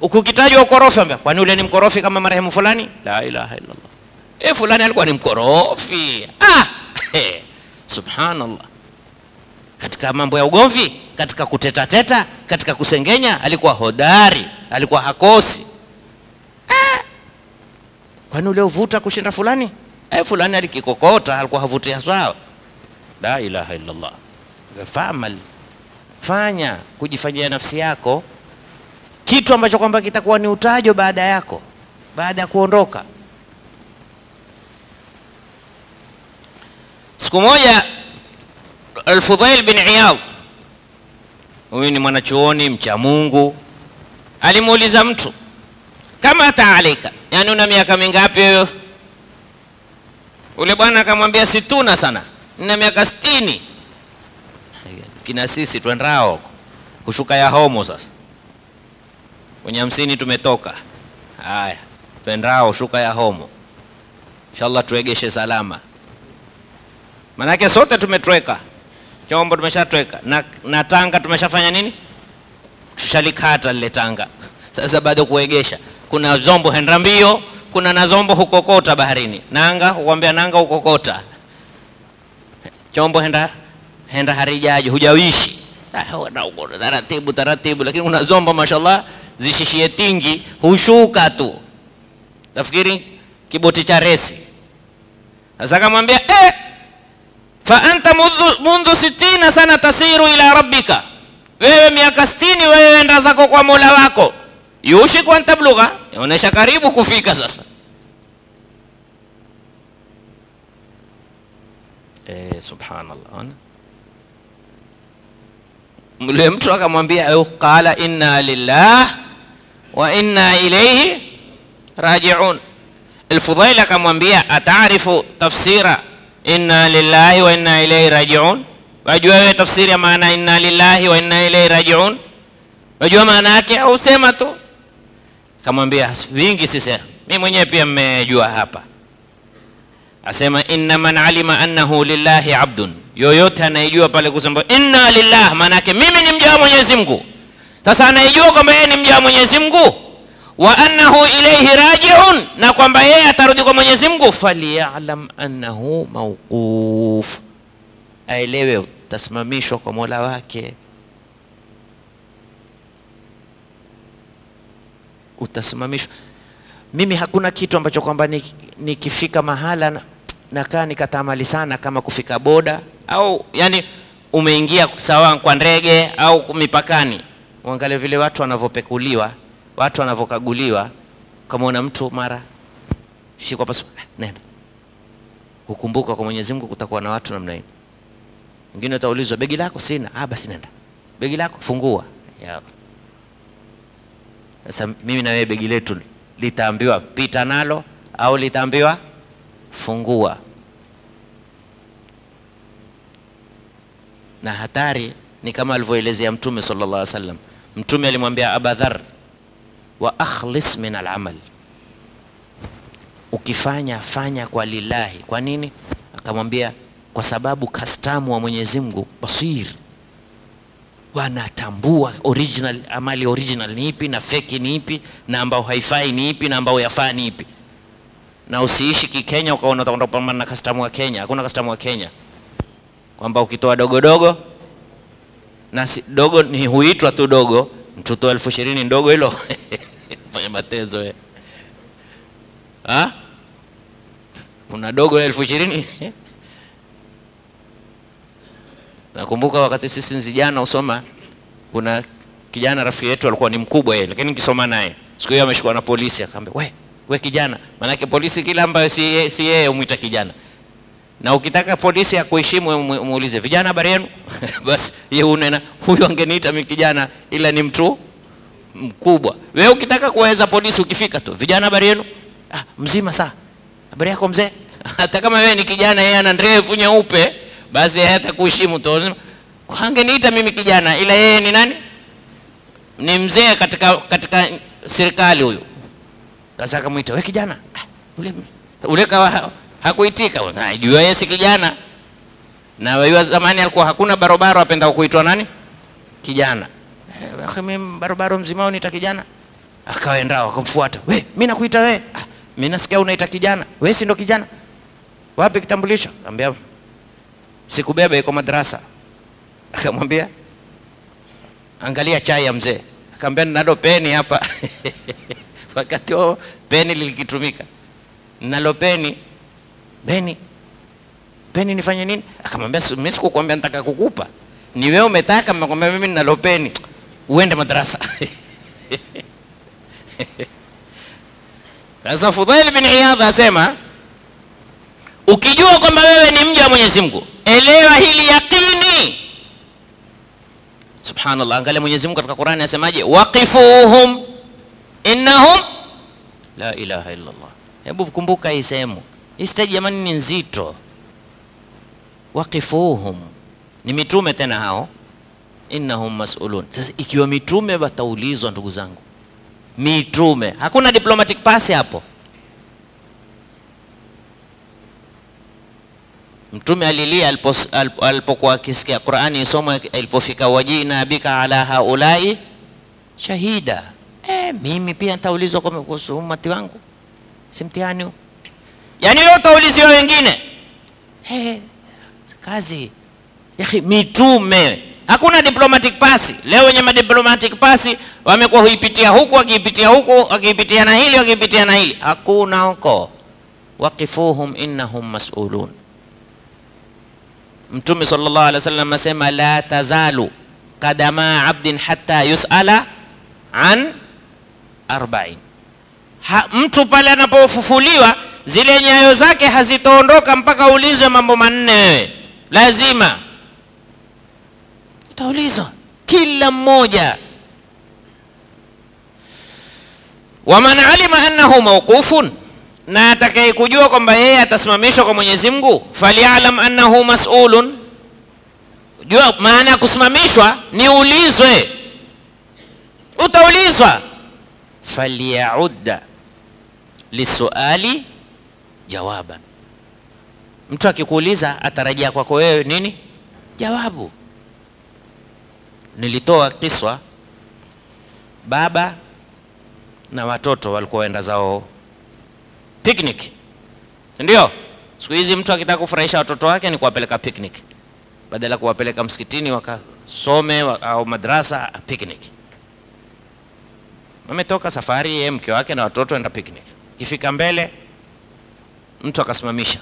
ukitajwa ukorofi, kwani ule ni mkorofi kama marehemu fulani? La ilaha illallah. Fulani alikuwa ni mkorofi. Subhanallah. Katika mambo ya ugomvi, katika kuteta, katika kusengenya, alikuwa hodari, alikuwa hakosi. Kwani ule uvuta kushinda fulani? Fulani alikikokota, alikuwa havuti sawa. La ilaha illallah. Fanya kujifanyia nafsi yako kitu ambacho kwamba kitakuwa ni utajo baada yako, baada ya kuondoka. Siku moja Al-Fudhail bin Iyad, huyu ni mwanachuoni mcha Mungu, alimuuliza mtu, kama taalika, yani una miaka mingapi wewe? Ule bwana akamwambia 60 sana, nina miaka 60. Kina sisi twendao kushuka ya homo sasa. Kwenye 50 tumetoka. Haya, twendao shuka ya homo. Inshallah tuegeshe salama. Manake sote tumetweka. Chombo tumeshatweka na tanga tumeshafanya nini? Tushalikata lile tanga. Sasa bado kuegesha. Kuna zombo henda mbio, kuna na zombo hukokota baharini. Nanga hukwambia nanga hukokota. Chombo henda harijaji, hujawishi. Taratibu, lakini kuna zombo mashallah zishishie tingi, hushuka tu. Nafikiri kiboti cha resi. Sasa akamwambia fa anta mundu 60 sana tasiru ila rabbika, wewe miaka 60 wewe enda zako kwa Mola wako. Yushiku an tablugha, yaonesha karibu kufika sasa. Subhanallah. Mle mtu akamwambia qala inna lillah wa inna ilayhi raji'un. Al-Fudhail akamwambia ataarifu tafsira inna lillahi wa inna ilayhi raji'un? Wajua wewe tafsiri ya maana inna lillahi wa inna ilayhi raji'un? Wajua maana yake au sema tu? Akamwambia vingi sisi, mimi mwenyewe pia mmejua hapa. Asema inna man alima annahu lillahi abdun, yoyote anayejua pale kusema inna lillah maana yake mimi ni mja wa Mwenyezi Mungu. Sasa anayejua kwamba yeye ni mja wa Mwenyezi Mungu, wa annahu ilayhi raji'un, na kwamba yeye atarudi kwa Mwenyezi Mungu, falyalam annahu mawquf, aelewe utasimamishwa kwa Mola wake. Utasimamishwa. Mimi hakuna kitu ambacho kwamba nikifika mahala nakaa nikatamali sana kama kufika boda, au yani umeingia sawa kwa ndege au mipakani, uangalie vile watu wanavyopekuliwa, watu wanavyokaguliwa. Kama una mtu mara shikwa pasu, nenda ukumbuka kwa Mwenyezi Mungu kutakuwa na watu namna hii. Mwingine utaulizwa begi lako, sina. Basi nenda, begi lako fungua. Sasa mimi na wewe begi letu litaambiwa pita nalo au litaambiwa fungua? Na hatari ni kama alivyoelezea Mtume sallallahu alaihi wasallam. Mtume alimwambia Abu Dharr, wa akhlis min al-amal, ukifanya fanya kwa lillahi. Kwa nini? Akamwambia kwa sababu kastamu wa Mwenyezi Mungu basir, wanatambua original, amali original ni ipi na fake ni ipi, na ambao haifai ni ipi na ambao yafaa ni ipi. Na usiishi kikenya ukaona utakwenda kupambana na kastamu wa Kenya. Hakuna kastamu wa Kenya kwamba ukitoa dogo na dogo ni huitwa tu dogo, mtoto 20,000 ndogo hilo. Fanya matezo wewe. Kuna dogo 20,000. Nakumbuka wakati sisi vijana usoma, kuna kijana rafiki yetu alikuwa ni mkubwa yeye, lakini nikisoma naye siku hiyo ameshikwa na polisi, akamwambia we kijana, maana yake polisi kila ambaye si yeye umuita kijana. Na ukitaka polisi akuheshimu muulize vijana habari yenu. Basi yeye unena huyo angeniita mimi kijana, ila ni mtu mkubwa. Wewe ukitaka kuweza polisi, ukifika tu, vijana habari yenu? Mzima saa. Habari yako mzee? Hata kama wewe ni kijana, yeye ana ndevu nyeupe, basi yeye atakuheshimu tu. Hangeniita mimi kijana, ila yeye ni nani? Ni mzee katika serikali huyo. Sasa akamuita, wewe kijana. Ule kawa hakuitika. Unajua yeye si kijana. Na wewe zamani alikuwa hakuna barobaro apenda kuitwa nani? Kijana. Mimi barobaro mzima nita kijana. Akaenda akamfuata. We, mimi nakuita wewe. Mimi nasikia unaita kijana. Wewe si ndo kijana? Wapi kitambulisho? Akamwambia sikubeba, iko madrasa. Akamwambia angalia chai ya mzee. Akamwambia nalo peni hapa. Wakati huo peni lilikitumika. Nalo peni. Peni nifanye nini? Akamwambia mimi sikukwambia nataka kukupa. Ni wewe umetaka, mmekwambia mimi nalo peni. Uende madrasa. Sasa Fudhail bin Iyadh asema, ukijua kwamba wewe ni mja wa Mwenyezi Mungu, elewa hili yakini. Subhanallah, angalia Mwenyezi Mungu katika Qur'ani asemaje? Waqifuhum innahum la ilaha illa Allah. Hebu kumbuka hii sehemu. Hii stage jamani ni nzito. Waqifuhum, ni mitume tena hao. Innahum mas'ulun. Sasa ikiwa mitume wataulizwa, ndugu zangu, mitume, hakuna diplomatic pass hapo. Mtume alilia alipokuwa akisikia Qur'ani isomwa, ilipofika wajina bika ala haulai shahida. Mimi pia nitaulizwa kuhusu umati wangu, si mtihani huu? Yani wewe utaulizwa wengine. Kazi ya mitume, hakuna diplomatic pass. Leo wenye diplomatic pass wamekuwa huipitia huku, wakiipitia huku, wakiipitia na hili, wakiipitia na hili. Hakuna huko. Waqifuhum innahum mas'ulun. Mtume sallallahu alaihi wasallam asema la tazalu qadama 'abdin hatta yus'ala an 40. Mtu pale anapofufuliwa, zile nyayo zake hazitaondoka mpaka ulizwe mambo manne. Wewe lazima utaulizwa kila mmoja. Waman alima annahu mawqufun, na atakayekujua kwamba yeye atasimamishwa kwa Mwenyezi Mungu, falialam annahu mas'ulun. Jua maana ya kusimamishwa ni ulizwe, utaulizwa. Falyaudda lisuali jawaban. Mtu akikuuliza atarajia kwako wewe nini? Jawabu. Nilitoa kiswa, baba na watoto walikuwa waenda zao picnic. Ndio? Siku hizi mtu akitaka kufurahisha watoto wake ni kuwapeleka picnic. Badala kuwapeleka msikitini wakasome au madrasa, picnic. Wametoka safari, yeye mke wake na watoto enda picnic. Kifika mbele, mtu akasimamisha,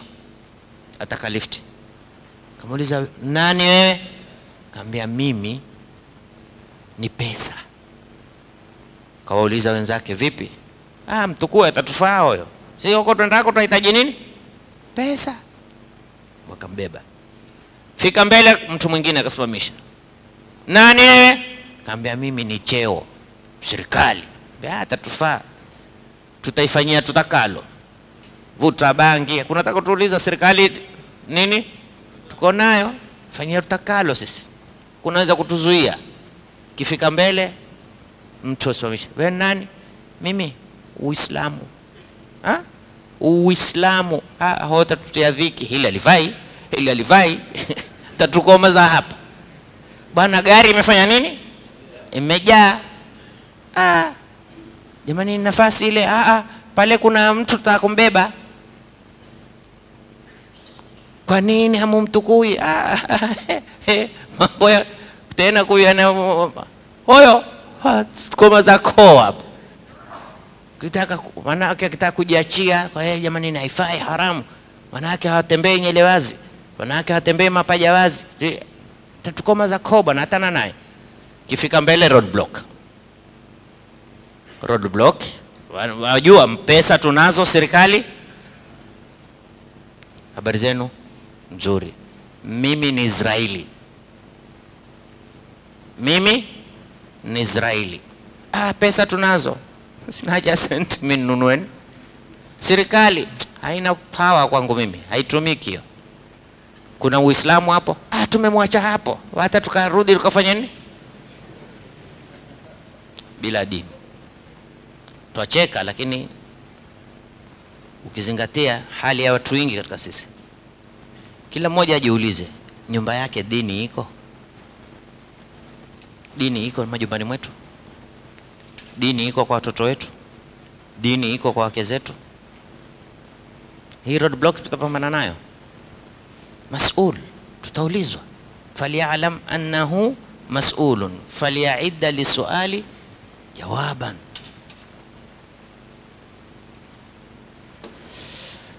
ataka lifti. Kamuuliza, nani wewe? Kaambia mimi ni pesa. Kawauliza wenzake, vipi? Mtukue atatufaa huyo. Si huko twendako tunahitaji nini? Pesa. Wakambeba. Fika mbele, mtu mwingine akasimamisha. Nani wewe? Kaambia mimi ni cheo serikali. Atatufaa. Tutaifanyia tutakalo. Vuta bangi, kuna nataka tuuliza serikali nini? Tuko nayo, fanyia tutakalo sisi. Kunaweza kutuzuia. Kifika mbele, mtu asimamisha. Wewe nani? Mimi Uislamu. Uislamu. Hota tutia dhiki. Hili alivai. Tatukoma za hapa. Bwana, gari imefanya nini? Imejaa. Jamani, nafasi ile. Pale kuna mtu tutakumbeba. Kwa nini hamumtukui? Mambo tena kuyana hoyo koma za koa hapo. Kitaka manake akitaka kujiachia kwa yeye, jamani haifai, haramu. Manake hawatembei nyele wazi. Manake hawatembei mapaja wazi. Tatukoma za koba na hatana naye. Kifika mbele, roadblock. Wajua pesa tunazo serikali. Habari zenu? Mzuri. Mimi ni Israeli. pesa tunazo, sina haja senti mimi nunueni. Serikali haina power kwangu mimi, haitumiki hiyo. Kuna Uislamu hapo, tumemwacha hapo, hata tukarudi tukafanya nini? Bila dini. Tuacheka, lakini ukizingatia hali ya watu wengi katika sisi, kila mmoja ajiulize nyumba yake dini iko? Dini iko majumbani mwetu? Dini iko kwa watoto wetu? Dini iko kwa wake zetu? Hii roadblock tutapambana nayo. Mas'ul, tutaulizwa. Falyalam annahu mas'ulun falya'idda lisuali jawaban.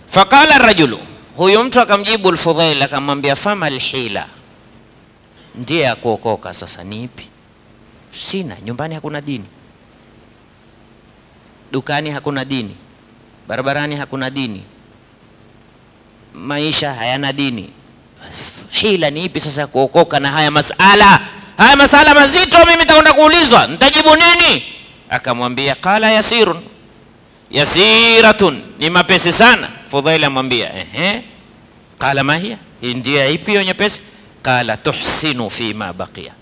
Faqala ar-rajulu, huyu mtu akamjibu al-Fudhail akamwambia, fama al-hila, ndiye ya kuokoka sasa ni ipi? Sina, nyumbani hakuna dini, dukani hakuna dini, barabarani hakuna dini, maisha hayana dini. Hila ni ipi sasa kuokoka na haya masala? Haya masala mazito, mimi nitakwenda kuulizwa, nitajibu nini? Akamwambia, qala yasirun, yasiratun, ni mapesi sana. Fudhail amwambia, qala ma hiya, ndio ipi hiyo nyepesi? Qala tuhsinu fi ma baqiya,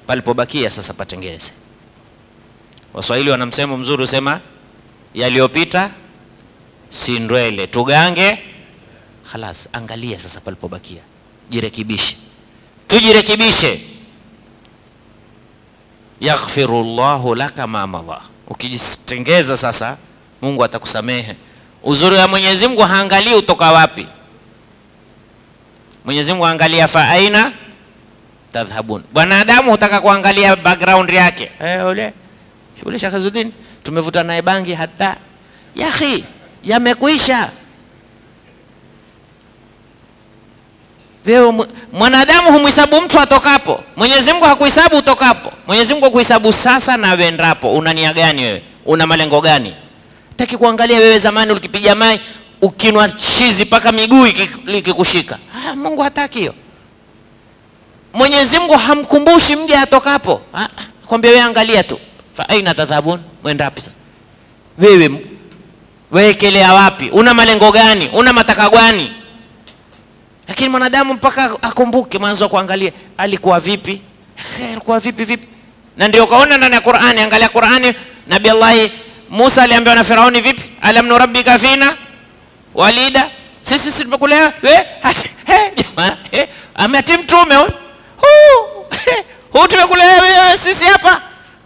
palipobakia sasa patengeze. Waswahili wana msemo mzuri usema, yaliyopita si ndwele, tugange. Khalas, angalia sasa palipobakia, jirekebishe, tujirekebishe. Yaghfirullahu laka ma madha, ukijitengeza sasa Mungu atakusamehe. Uzuri wa Mwenyezi Mungu haangalii utoka wapi. Mwenyezi Mungu angalia fa aina tadhhabun. Wanadamu hutaka kuangalia background yake. Ule Sheikh Izzuddin tumevuta naye bangi hata ya akhi yamekwisha. Wewe mwanadamu humhesabu mtu atokapo, Mwenyezi Mungu hakuhesabu utokapo. Mwenyezi Mungu hakuhesabu sasa na wendapo. Una nia gani wewe? Una malengo gani? Taki kuangalia wewe zamani ulikipiga mai ukinwa chizi paka miguu ikikushika. Mungu hataki hiyo. Mwenyezi Mungu hamkumbushi mje atokapo. Kwambia wewe angalia tu. Fa aina tadhabun, mwenda wapi sasa? Wewe wekelea wapi? Una malengo gani? Una mataka gani? Lakini mwanadamu mpaka akumbuke mwanzo kuangalia alikuwa vipi? Alikuwa vipi? Na ndio kaona ndani ya Qur'ani, angalia Qur'ani, Nabii Allah Musa aliambiwa na Firauni vipi? Alam nurabbika fina walida, sisi tumekulea wewe. Jamaa ametim mtume huyu tumekulea wewe sisi hapa.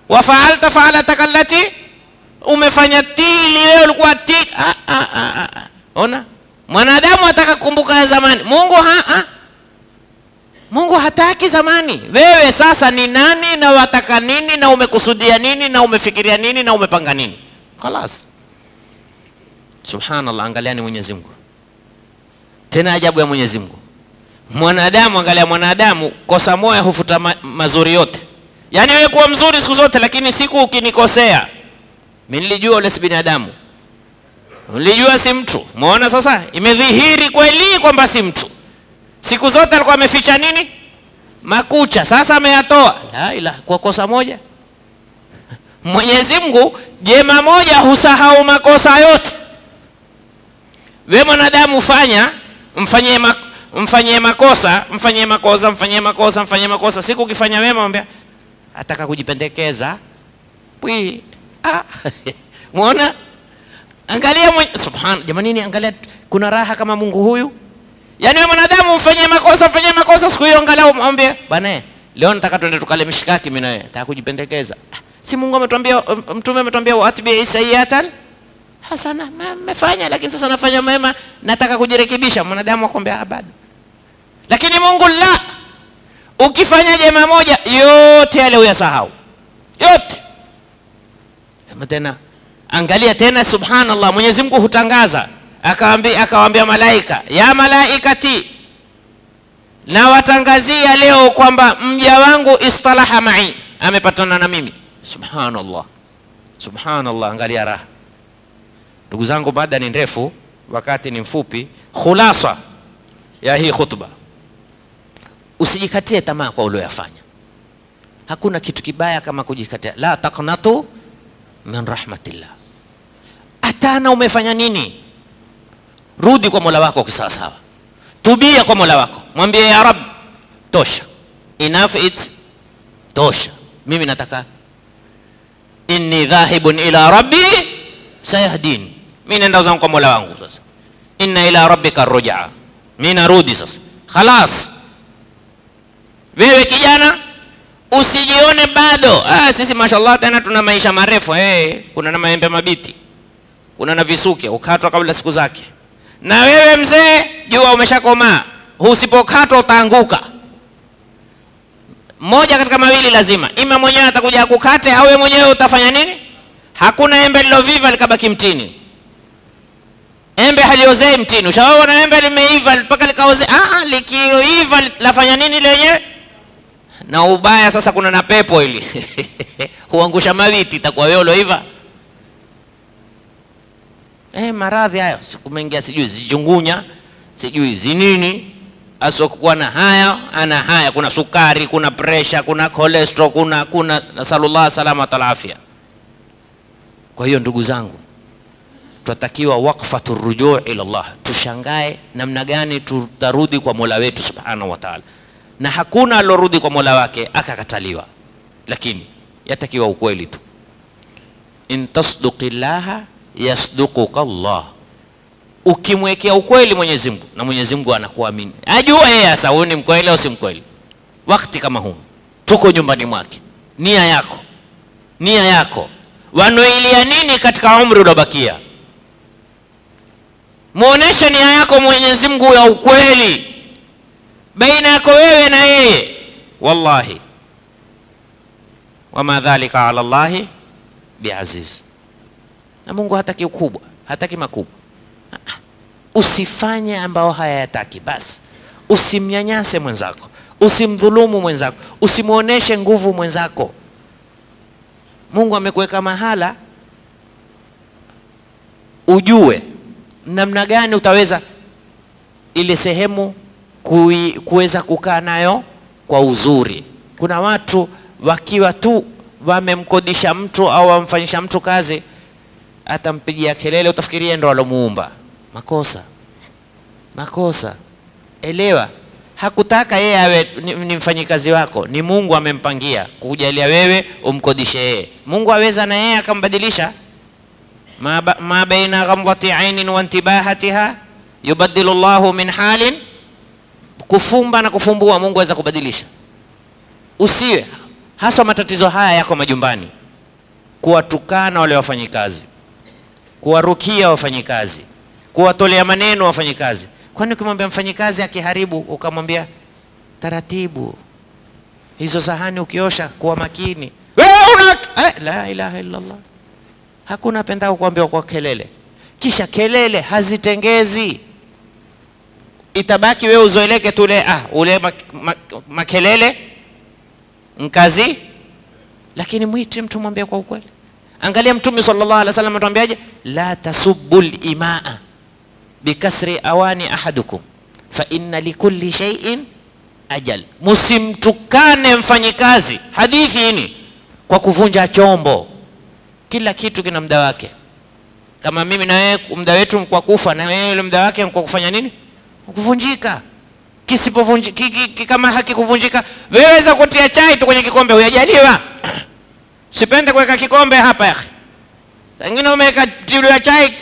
Wa fa'alta fa'alataka allati, umefanya tili wewe ulikuwa tili. Ona, mwanadamu ataka kukumbuka ya zamani. Mungu hataki zamani. Wewe sasa ni nani na wataka nini na umekusudia nini na umefikiria nini na umepanga nini? Khalas. Subhanallah, angaliani Mwenyezi Mungu. Tena ajabu ya Mwenyezi Mungu. Mwanadamu, angalia mwanadamu, kosa moja hufuta mazuri yote. Yaani wewe kuwa mzuri siku zote, lakini siku ukinikosea, mimi nilijua ule si binadamu. Nilijua si mtu. Muona sasa imedhihiri kweli kwamba si mtu. Siku zote alikuwa ameficha nini? Makucha. Sasa ameyatoa. La ilaha, kwa kosa moja. Mwenyezi Mungu jema moja husahau makosa yote. Wewe mwanadamu mfanyie makosa. Siku ukifanya wema mwambia ataka kujipendekeza. Muona? Angalia subhan, jamani, angalia kuna raha kama Mungu huyu. Yaani wewe mwanadamu mfanyie makosa siku hiyo angalau mwambie bwana, leo nataka twende tukale mishikaki mimi na wewe. Nataka kujipendekeza. Si Mungu ametuambia, mtume ametuambia watbi sayyiatan hasana, mmefanya lakini sasa nafanya mema, nataka kujirekebisha. Mwanadamu akwambia bado. Lakini Mungu la, ukifanya jema moja yote yale uyasahau. Yote. Tena angalia tena, subhanallah, Mwenyezi Mungu hutangaza akawaambia malaika, ya malaikati, na watangazia leo kwamba mja wangu istalaha ma'i, amepatana na mimi. Subhanallah, angalia raha. Ndugu zangu, baada ni ndefu, wakati ni mfupi. Khulasa ya hii khutba, usijikatie tamaa kwa uliyofanya. Hakuna kitu kibaya kama kujikatia. La taqnatu min rahmatillah. Atana umefanya nini? Rudi kwa Mola wako kisawasawa. Tubia kwa Mola wako. Mwambie ya Rabb, tosha. Enough, it's tosha. Mimi nataka, inni dhahibun ila rabbi sayahdin. Mimi nenda zangu kwa Mola wangu sasa. Inna ila rabbika arrujaa. Mimi narudi sasa. Khalas. Wewe kijana usijione bado. Sisi mashallah tena tuna maisha marefu. Kuna na maembe mabiti. Kuna na visuke ukatwa kabla siku zake. Na wewe mzee jua umeshakomaa. Usipokatwa utaanguka. Moja katika mawili lazima. Ima mwenyewe atakuja kukate au wewe mwenyewe utafanya nini? Hakuna embe liloviva likabaki mtini. Embe haliozei mtini. Ushaona embe limeiva mpaka likaoze. Likiiva lafanya nini lenyewe? Na ubaya sasa kuna na pepo ili. Huangusha mawiti itakuwa wewe uloiva. Maradhi hayo kumeingia, sijui zichungunya, sijui zinini, asokuwa na haya ana haya. Kuna sukari, kuna pressure, kuna cholesterol, kuna nasallallahu salama wa afya. Kwa hiyo ndugu zangu, tunatakiwa waqfatu rujuu ila Allah. Tushangae namna gani tutarudi kwa Mola wetu subhanahu wa ta'ala. Na hakuna alorudi kwa Mola wake akakataliwa, lakini yatakiwa ukweli tu. In tasduqillaha yasduquka Allah. Ukimwekea ukweli Mwenyezi Mungu, na Mwenyezi Mungu anakuamini. Ajua yeye sasa wewe ni mkweli au si mkweli. Wakati kama huu tuko nyumbani mwake. Nia yako wanuilia nini katika umri uliobakia? Muoneshe nia yako Mwenyezi Mungu ya ukweli baina yako wewe na yeye. Wallahi wama dhalika ala Allahi biaziz. Na Mungu hataki ukubwa, hataki makubwa. Usifanye ambao hayataki basi. Usimnyanyase mwenzako, usimdhulumu mwenzako, usimuoneshe nguvu mwenzako. Mungu amekuweka mahala ujue namna gani utaweza ile sehemu kuweza kukaa nayo kwa uzuri. Kuna watu wakiwa tu wamemkodisha mtu au wamfanyisha mtu kazi, atampigia kelele utafikiria ndo alomuumba. Makosa. Elewa, hakutaka yeye awe ni mfanyikazi wako, ni Mungu amempangia kukujalia wewe umkodishe yeye. Mungu aweza na yeye akambadilisha. Ma baina ghamdati ainin wa intibahatiha yubaddilu Allahu min halin. Kufumba na kufumbua Mungu aweza kubadilisha. Usiwe hasa matatizo haya yako majumbani, kuwatukana wale wafanyikazi, kuwarukia wafanyikazi, kuwatolea maneno wafanyikazi. Kwani ukimwambia mfanyikazi akiharibu ukamwambia taratibu, hizo sahani ukiosha kuwa makini, wewe la ilaha illa Allah. Hakuna pendao kuambiwa kwa kelele. Kisha kelele hazitengezi. Itabaki wewe uzoeleke tule ule makelele mkazi, lakini mwite mtu mwambie kwa ukweli. Angalia Mtume sallallahu alaihi wasallam atuambiaje? La tasubbul imaa bikasri awani ahadukum fa inna likulli shay'in ajal. Musimtukane mfanyikazi, hadithi hii, kwa kuvunja chombo. Kila kitu kina muda wake. Kama mimi na wewe muda wetu kwa kufa, na wewe ile muda wake kwa kufanya nini? Kuvunjika. Kisipovunjika kama hakikuvunjika, wewe waweza kutia chai tu kwenye kikombe, huyajaliwa. Sipende kuweka kikombe hapa ya. Wengine umeweka tilo ya chai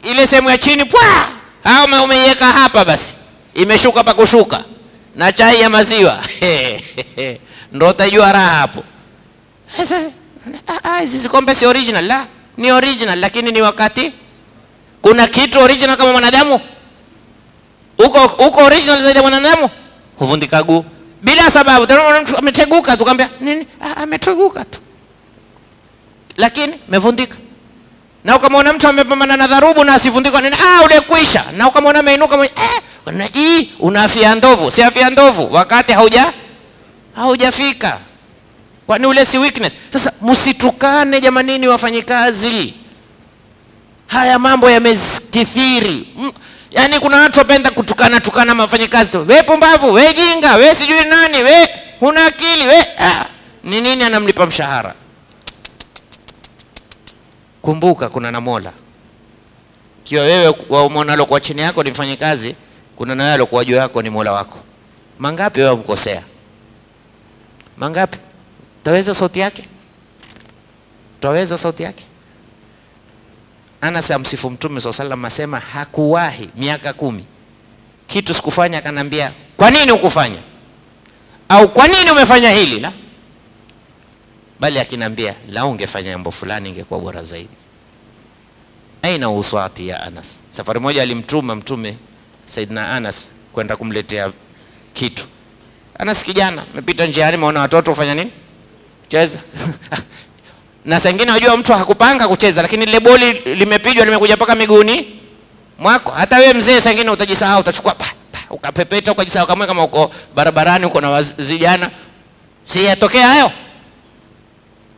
ile sehemu ya chini pwa, au umeiweka hapa basi imeshuka pa kushuka, na chai ya maziwa. Ndio utajua raha hapo. Sasa hizi kombe si original. La, ni original, lakini ni wakati kuna kitu original kama mwanadamu. Uko original zaidi ya mwanadamu, huvundika guu bila sababu. Tena mtu ameteguka tu, kaambia nini? Ameteguka tu, lakini amevundika. Na ukamwona mtu amepambana na dharubu na asivundika nini? Ule kuisha. Na ukamwona ameinuka na una afya ndovu. Si afya ndovu wakati haujafika. Kwani ule si weakness? Sasa msitukane jamanini wafanyikazi. Haya mambo yamekithiri. Yaani kuna watu wapenda kutukana wafanyikazi tu. Wewe pumbavu, wewe jinga, wewe sijui nani, wewe huna akili, wewe ni nini anamlipa mshahara? Kumbuka kuna na Mola. Kiwa wewe waumona alokuwa chini yako ni mfanyakazi, kuna na yeye alokuwa juu yako ni Mola wako. Mangapi wewe umkosea? Mangapi? Taweza sauti yake? Taweza sauti yake? Anas amsifu Mtume SAW asema hakuwahi miaka 10 kitu sikufanya akanambia kwa nini ukufanya au kwa nini umefanya hili, la bali akinambia la ungefanya jambo fulani ingekuwa bora zaidi. Aina uswati ya Anas. Safari moja alimtuma Mtume Saidina Anas kwenda kumletea kitu. Anas kijana amepita njiani, maona watoto ufanya nini? Cheza. Na sengine unajua mtu hakupanga kucheza, lakini ile boli limepigwa limekuja paka miguuni mwako. Hata wewe mzee sengine utajisahau, utachukua ukapepeta ukajisahau kama uko barabarani uko na vijana. Si yatokea hayo?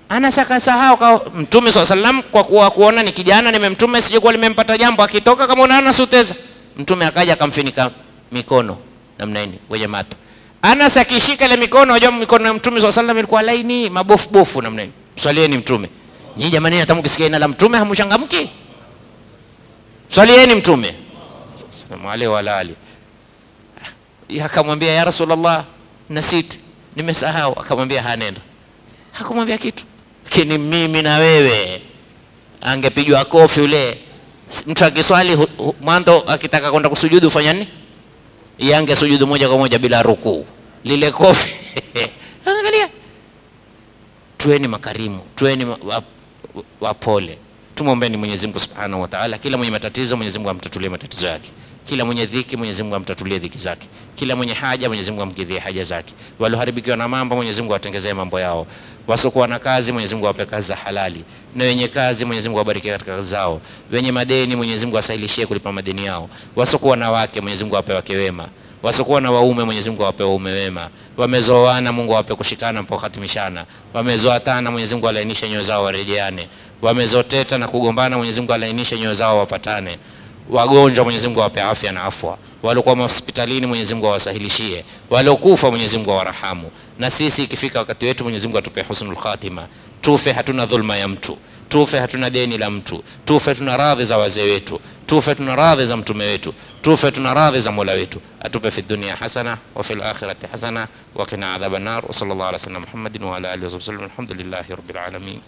Anas akasahau kwa Mtume SAW kwa kuona ni kijana nimemtuma sije kwa limempata jambo, akitoka kama unaona Anas uteza. Mtume akaja akamfinika mikono namna hii kwenye mato. Anas akishika ile mikono, unajua mikono ya Mtume SAW ilikuwa laini, mabofu bofu namna hii. Swalieni Mtume. Nyinyi jamani hata mkisikia jina la Mtume hamshangamki? Swalieni Mtume. Sallallahu alaihi wa ali. Akamwambia ya Rasulullah nasit, nimesahau. Akamwambia hanenda. Hakumwambia kitu. Lakini mimi na wewe angepigwa kofi ule. Mtu akiswali mwanzo akitaka kwenda kusujudu ufanya nini? Yange sujudu moja kwa moja bila rukuu. Lile kofi. Angalia. Tuweni makarimu, tuweni wapole. Tumuombeeni Mwenyezi Mungu Subhanahu wa Ta'ala. Kila mwenye matatizo Mwenyezi Mungu amtatulie matatizo yake. Kila mwenye dhiki Mwenyezi Mungu amtatulie dhiki zake. Kila mwenye haja Mwenyezi Mungu amkidhie haja zake. Walioharibikiwa na mambo Mwenyezi Mungu atengezee mambo yao. Wasokuwa na kazi Mwenyezi Mungu awape kazi za halali. Na wenye kazi Mwenyezi Mungu awabariki katika kazi zao. Wenye madeni Mwenyezi Mungu asahilishie kulipa madeni yao. Wasokuwa na wake Mwenyezi Mungu awape wake wema. Wasokuwa na waume Mwenyezi Mungu awape waume wema. Wamezoana Mungu awape kushikana mpaka kuhatimishana. Wamezoatana Mwenyezi Mungu alainishe nyoyo zao warejeane. Wamezoteta na kugombana Mwenyezi Mungu alainishe nyoyo zao wapatane. Wagonjwa Mwenyezi Mungu awape afya na afwa. Waliokuwa hospitalini Mwenyezi Mungu awasahilishie. Waliokufa Mwenyezi Mungu awarahamu. Na sisi ikifika wakati wetu Mwenyezi Mungu atupe husnul khatima. Tufe hatuna dhulma ya mtu. Tufe hatuna deni la mtu. Tufe tuna radhi za wazee wetu. Tufe tuna radhi za mtume wetu. Tufe tuna radhi za Mola wetu. Atupe fi dunia hasana wa fil akhirati hasana wa qina adhaban nar. Sallallahu alaihi wasallam Muhammadin wa ala alihi wa sahbihi. Alhamdulillahi rabbil alamin.